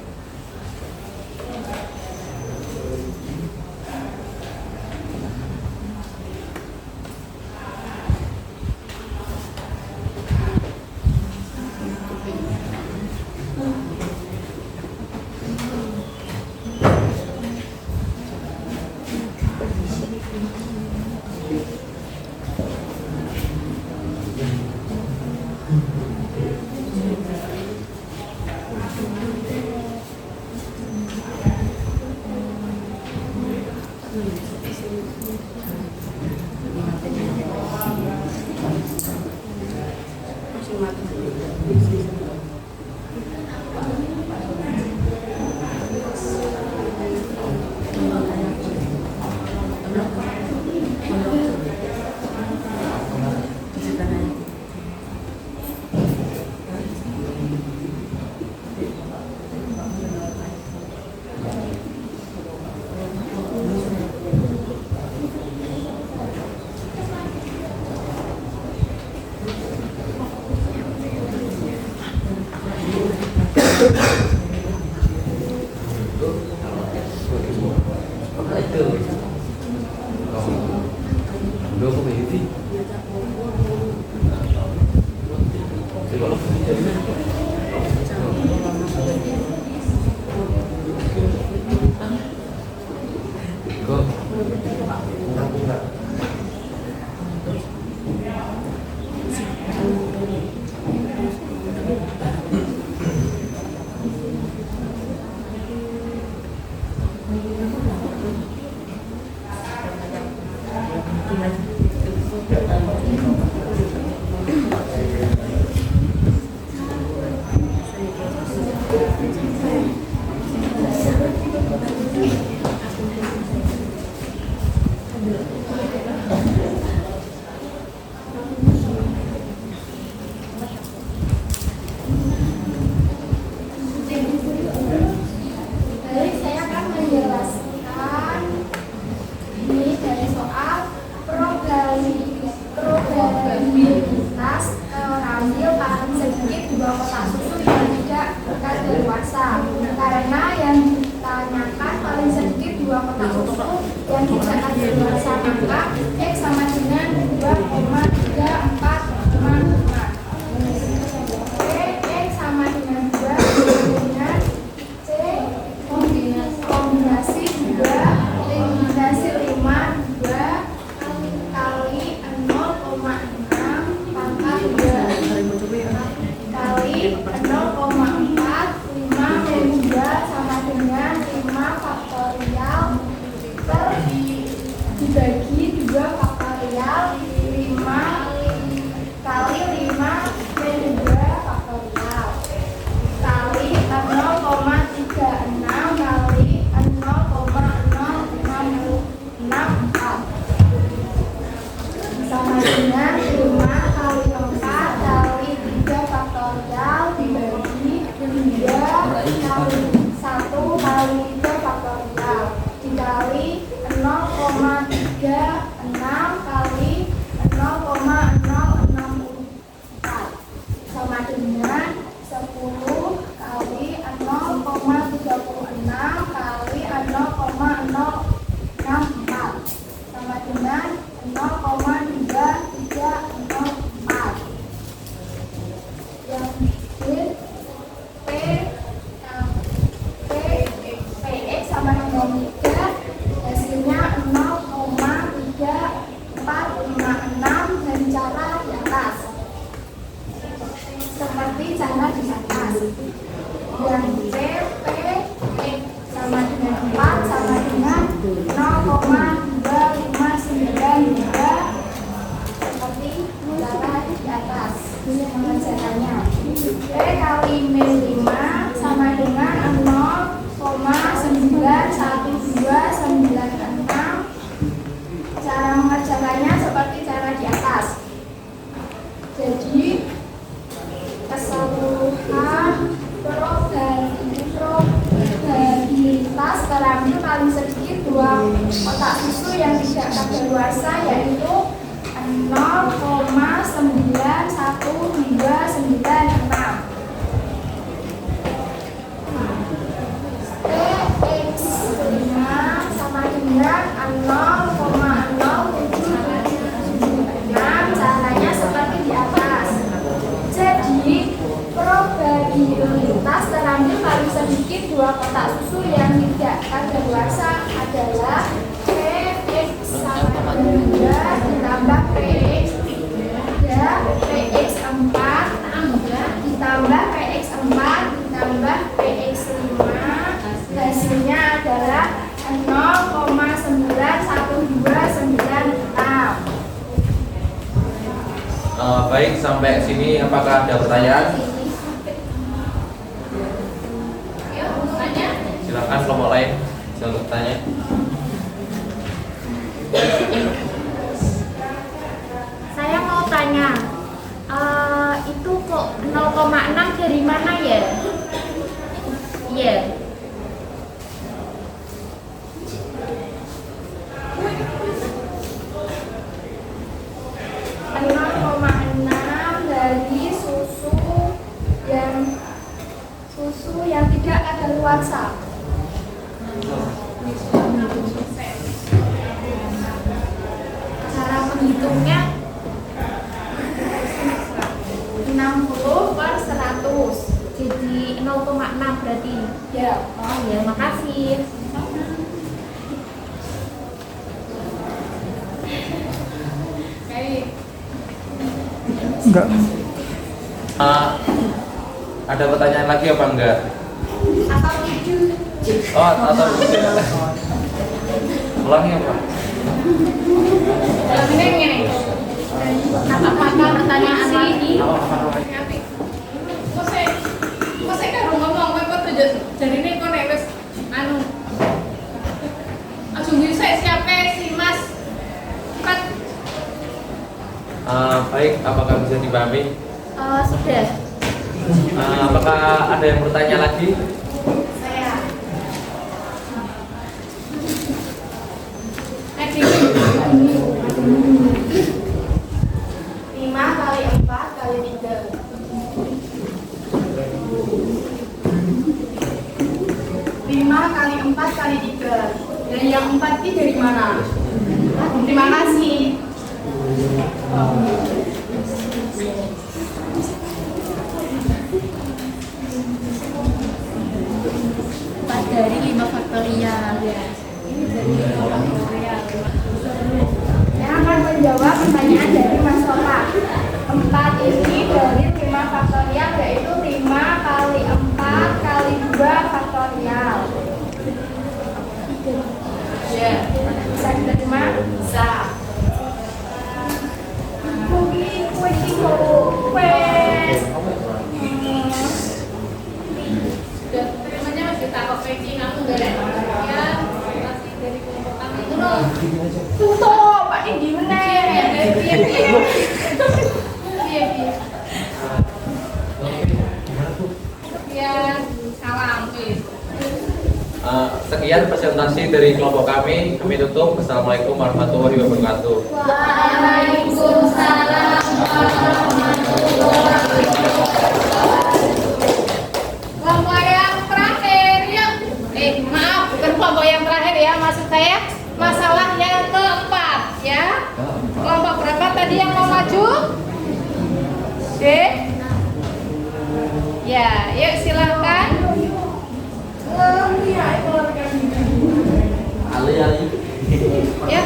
Baik, saya akan menjelaskan ini dari soal probabilitas kerambil paling sedikit dua kotak susu yang tidak kadaluarsa. Karena yang ditanyakan paling sedikit dua kotak susu yang tidak kadaluarsa, maka X sama dengan 2,3455. X sama dengan 2 dengan C kombinasi 5 2 kali 0,6 pangkat 2 kali 0,45 min 2 sama dengan 5 faktorial per dibagi 2 faktorial 5 kali 5 min 2 faktorial kali 0,36 kali 0,0064 sama dengan 5 kali 4 kali 3 faktorial dibagi 2 kali 1 kali 3 faktorial dikali 0,36 kali 0,064 sama dengan 10 kali 0,36 kali 0,064 sama dengan 0,2304 yang PX sama dengan 3 hasilnya 0,3456 dan cara di atas seperti cara di atas. Yang C PX sama dengan 4 sama dengan 0,2592 seperti cara di atas. Pengerjaannya P kali min 5 sama dengan 0,912996. Cara mengerjakannya seperti cara di atas. Jadi keseluruhan probabilitas kerambil paling sedikit dua kotak susu yang tidak kadaluarsa yaitu 0,91296. PX 5 sama dengan 0,0776. Caranya seperti di atas. Jadi probabilitas terambil paling sedikit dua kotak susu yang tidak kadaluarsa adalah PX sama dengan 2 ditambah PX 3 PX 4 ditambah PX 4 ditambah PX 5 hasilnya adalah 0,91296. Baik, sampai sini apakah ada pertanyaan? Silakan kelompok lain, silakan bertanya. Saya mau tanya, itu kok 0,6 dari mana ya? Iya. Dari susu yang tidak kadaluarsa. Cara menghitungnya 60 jadi 0,6 berarti. Ya. Oh ya, makasih. Baik. Enggak. Ada pertanyaan lagi apa enggak? Atau 7? Oh, atau ulangi apa? Ini. Apakah pertanyaan lagi? Masa kan ngomong kok jadi ini kok nek wis anu. Aja bisa siapa si Mas. Cepat. Baik, apakah bisa dipahami? Sudah. Apakah ada yang bertanya lagi? Saya. Edi. 5 kali 4 kali 3. 5 kali 4 kali 3. Dan yang 4 ini dari mana? Terima kasih. Dari 5 faktorial. Yang akan menjawab pertanyaan dari Mas Sofa. 4 ini dari 5 faktorial, yaitu 5 kali 4 kali 2 faktorial. Ya. Bisa diterima? Bisa. Mungkin wes. Terimanya masih takut peci kamu enggak ada. Ya, masih dari kelompok kami itu loh. Tutup, Pak Indi meneh. Ya, salam please. Sekian presentasi dari kelompok kami. Kami tutup. Assalamualaikum warahmatullahi wabarakatuh. Waalaikumsalam warahmatullahi wabarakatuh. Kelompok yang terakhir ya. Maaf, bukan kelompok yang terakhir ya, maksud saya masalah yang keempat ya. Kelompok berapa tadi yang mau maju? D. Ya, yuk silakan. Ali. Ya.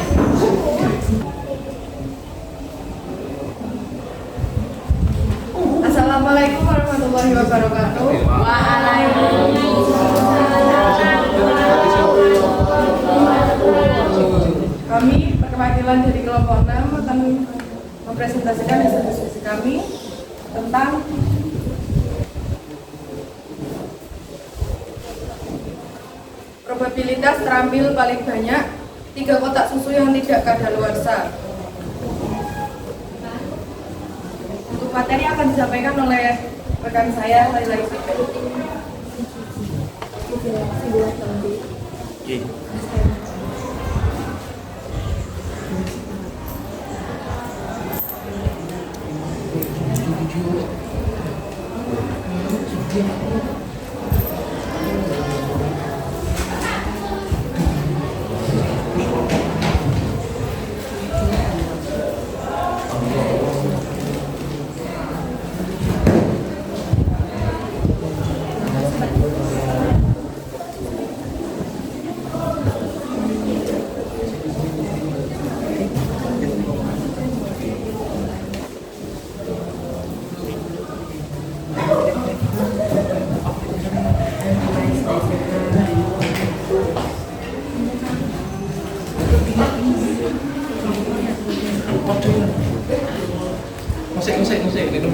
Assalamualaikum warahmatullahi wabarakatuh. Kami perwakilan dari kelompok 6 akan mempresentasikan hasil diskusi kami tentang probabilitas terambil paling banyak 3 kotak susu yang tidak kadaluarsa. Untuk materi akan disampaikan oleh rekan saya, Laila Isifet. Musik gitu.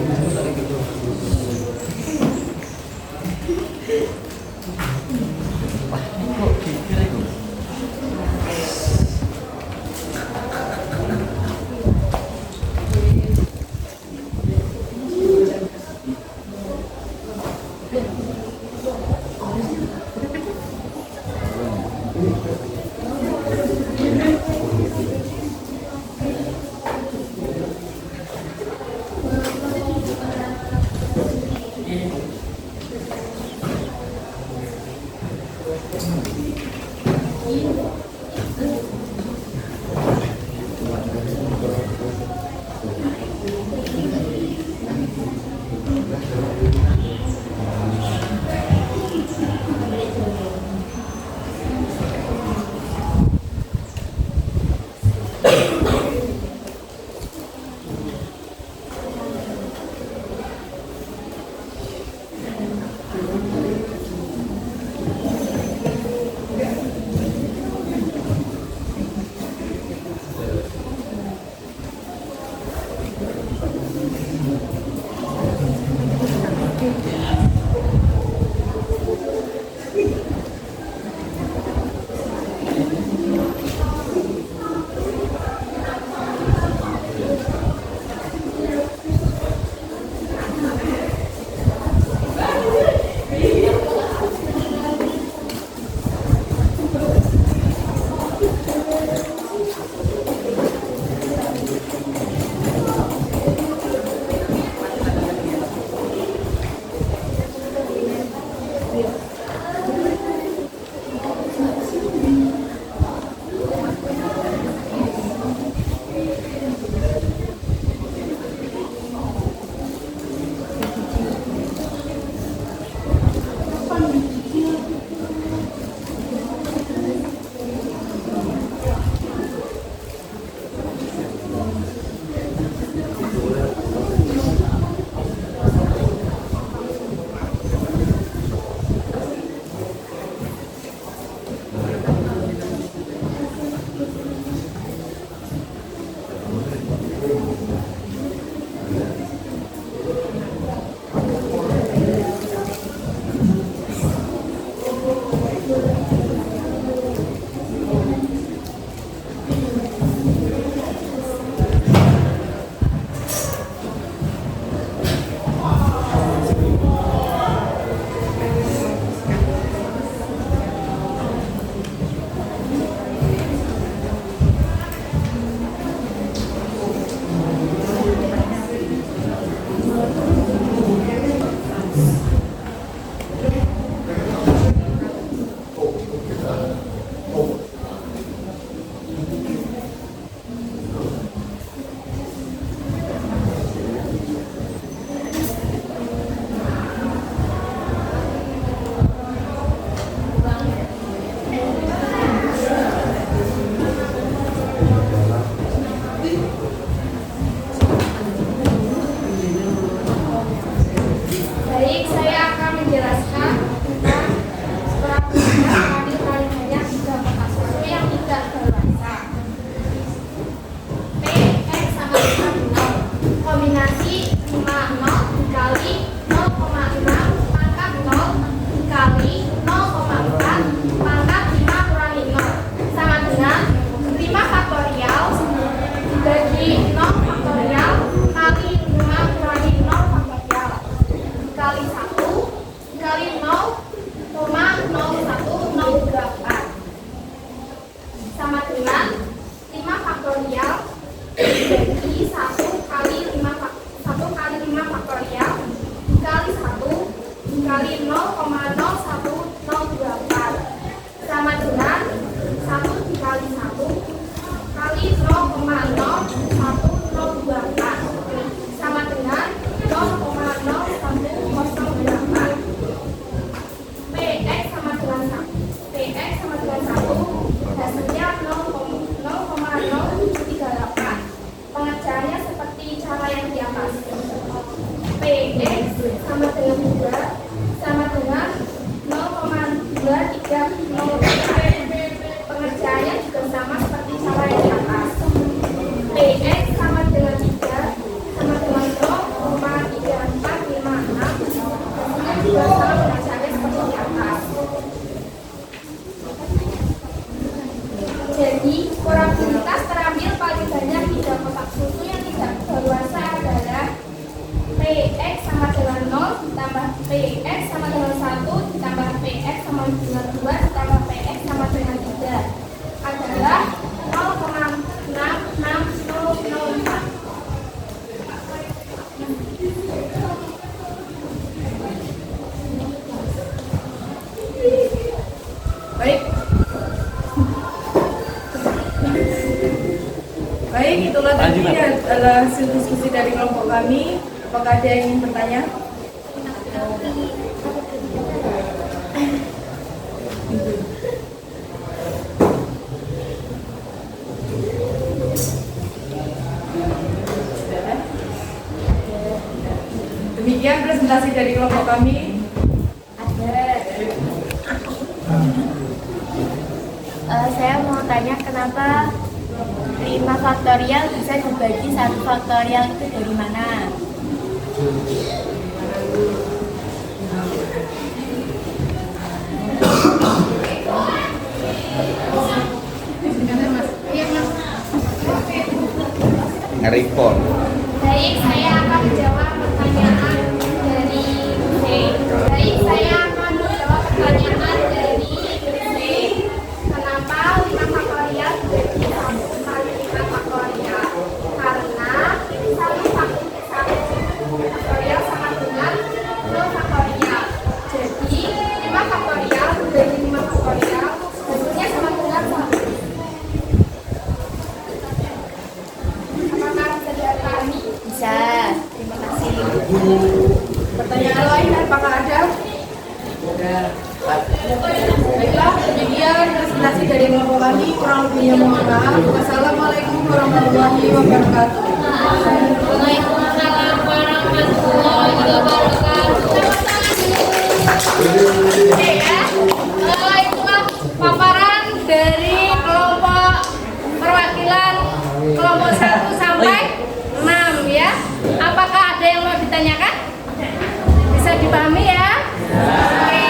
PX sama dengan 2 sama dengan 0,230. Pengerjaannya juga sama seperti cara yang di atas. PX sama dengan 3 sama dengan 0,3456. Hasilnya juga sama pengerjaannya seperti di atas. Jadi, probabilitas terambil paling banyak tiga kotak susu yang tidak berluasa adalah PX sama dengan 0 ditambah PX sama dengan 1 ditambah PX sama dengan 2 ditambah PX sama dengan 3 adalah 0,66004. Baik. Baik, itulah tadi adalah hasil diskusi dari kelompok kami. Apakah ada yang ingin bertanya? Demikian presentasi dari kelompok kami. Saya mau tanya kenapa 5 faktorial bisa dibagi 1 faktorial itu dari mana? Nge-recall. Baik, saya akan menjawab pertanyaan dari C. Baik, saya akan menjawab pertanyaan dari C. Kenapa 5 faktorial dibagi 1 kali 5 faktorial? Karena 1 faktorial sama dengan 0 faktorial. Jadi 5 faktorial dibagi 5 faktorial hasilnya sama dengan 1. Apakah bisa dipahami? Bisa. Terima kasih. Pertanyaan lain apakah ada? Baiklah, demikian presentasi dari kelompok kami. Kurang lebihnya mohon maaf. Wassalamualaikum warahmatullahi wabarakatuh. Waalaikumsalam warahmatullahi wabarakatuh. Oke ya, itulah paparan dari kelompok perwakilan kelompok 1 sampai 6 ya. Apakah ada yang mau ditanyakan? Bisa dipahami ya? Oke.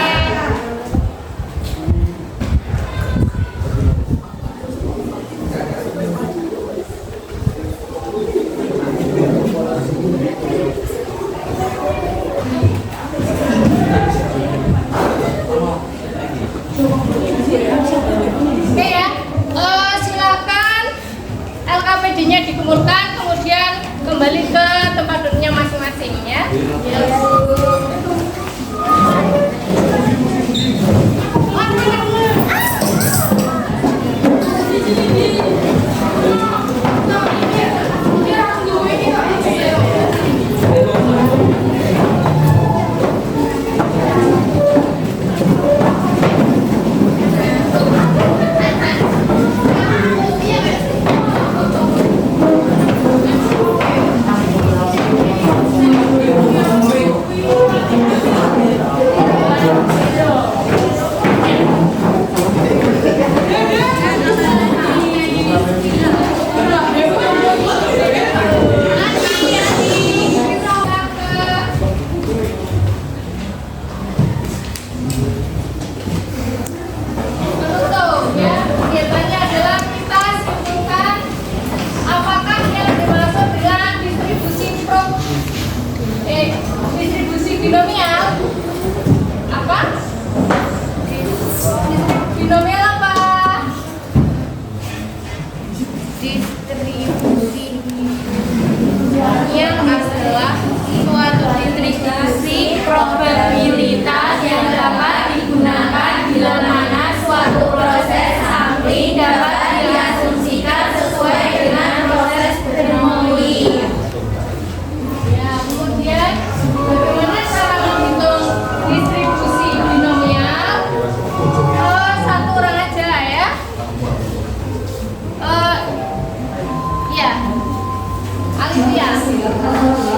Oke ya, silakan LKPD-nya dikumpulkan, kemudian kembali ke tempat duduknya masing-masing ya.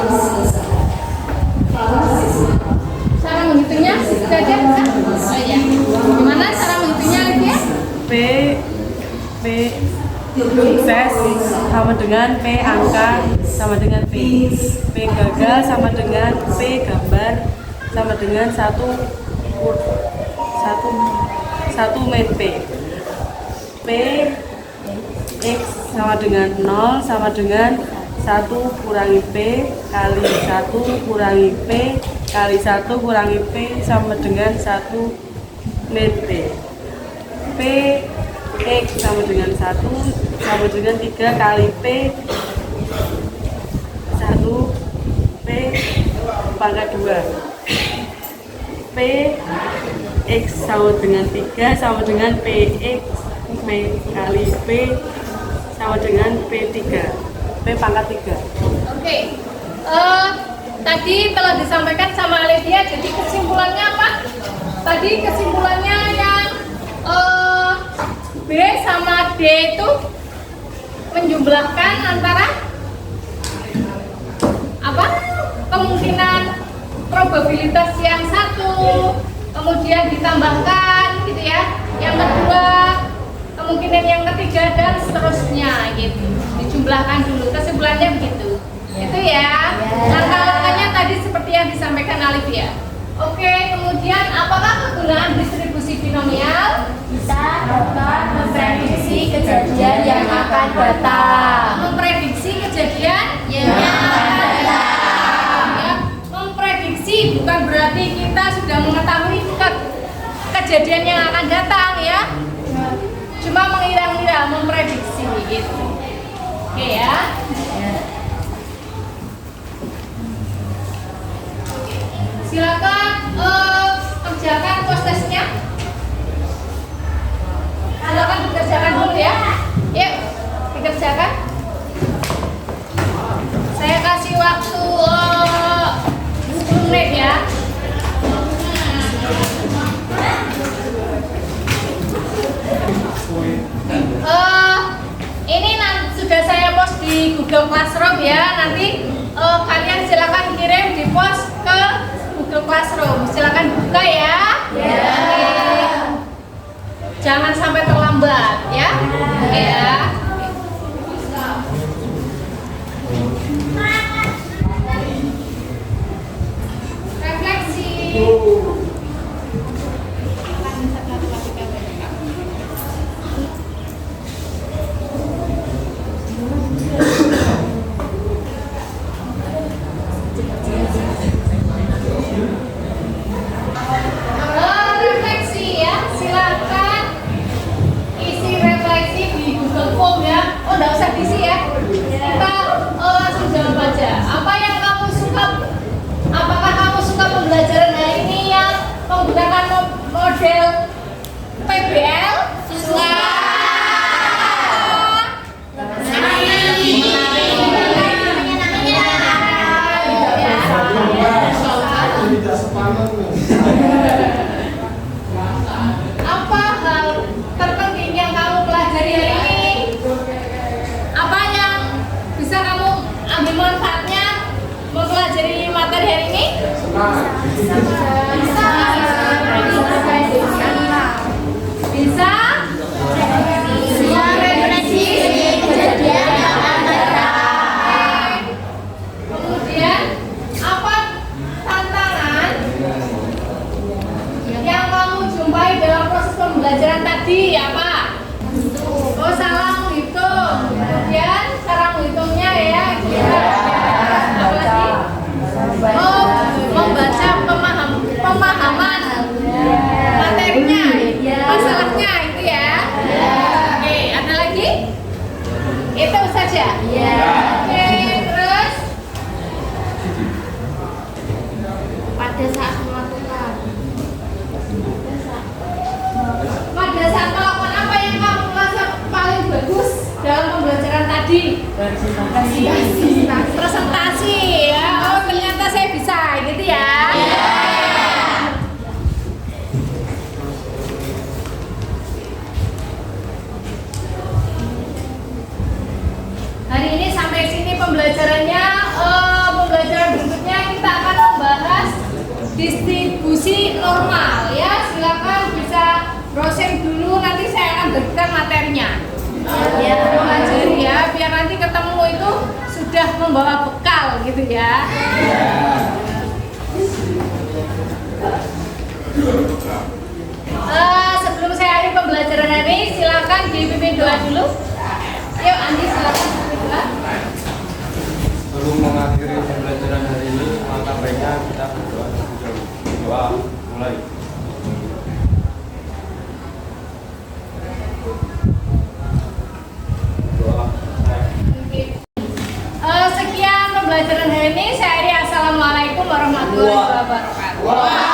Alicia. sama dengan P angka sama dengan P. P gagal sama dengan P gambar sama dengan 1 main P. P X sama dengan 0 sama dengan 1 kurangi P kali 1 kurangi P kali 1 kurangi P sama dengan 1 min P. P X sama dengan 1 sama dengan 3 kali P 1 P pangkat 2. P X sama dengan 3 sama dengan PX P kali P sama dengan P3 P pangkat 3. Oke, tadi telah disampaikan sama Lydia. Jadi kesimpulannya apa? Tadi kesimpulannya yang B sama D itu menjumlahkan antara apa? Kemungkinan probabilitas yang satu, kemudian ditambahkan gitu ya. Yang kedua, kemungkinan yang ketiga dan seterusnya gitu. Dijumlahkan dulu. Kesimpulannya begitu. Itu ya. Langkah-langkahnya tadi seperti yang disampaikan Alif ya. Oke, kemudian apakah kegunaan distribusi binomial? Bisa dapat memprediksi kejadian yang akan datang. Memprediksi kejadian yang akan datang. Ya, memprediksi bukan berarti kita sudah mengetahui kejadian yang akan datang ya. Cuma mengira-ngira, memprediksi gitu. Oke ya. Silakan kerjakan postesnya. Silakan dikerjakan dulu ya. Yuk, dikerjakan. Saya kasih waktu 10 menit ya. Ini sudah saya post di Google Classroom ya. Nanti kalian silakan kirim di post ke Google Classroom. Silakan buka ya. Jangan sampai terlambat ya. Ya. Refleksi. Refleksi ya, silakan isi refleksi di Google Form ya. Oh, nggak usah diisi ya. Kita langsung jawab aja. Apa yang kamu suka? Apakah kamu suka pembelajaran hari ini yang menggunakan model PBL? Suka. Apa hal terpenting yang kamu pelajari hari ini? Apa yang bisa kamu ambil manfaatnya mempelajari materi hari ini? Bisa memprediksi kejadian yang akan datang. Kemudian apa tantangan yang kamu jumpai dalam proses pembelajaran tadi? Apa? Oh, salah menghitung. Kemudian cara menghitungnya ya. Apa lagi? Oh, membaca pemahaman materinya, masalahnya itu ya. Oke, ada lagi? Itu saja. Oke, terus pada saat melakukan apa yang kamu merasa paling bagus dalam pembelajaran tadi? Presentasi ya. Oh, ternyata saya bisa gitu ya. Hari ini sampai sini pembelajarannya. Pembelajaran berikutnya kita akan membahas distribusi normal ya. Silakan bisa browsing dulu, nanti saya akan berikan materinya. Ya, pelajari ya biar nanti ketemu itu sudah membawa bekal gitu ya. Sebelum saya akhiri pembelajaran hari ini, silakan dipimpin doa dulu. Yuk Andi, silakan pimpin doa. Sebelum mengakhiri pembelajaran hari ini, maka baiknya kita berdoa terlebih dahulu. Doa mulai. Doa. Sekian pembelajaran hari ini. Saya akhiri. Assalamualaikum warahmatullahi wabarakatuh.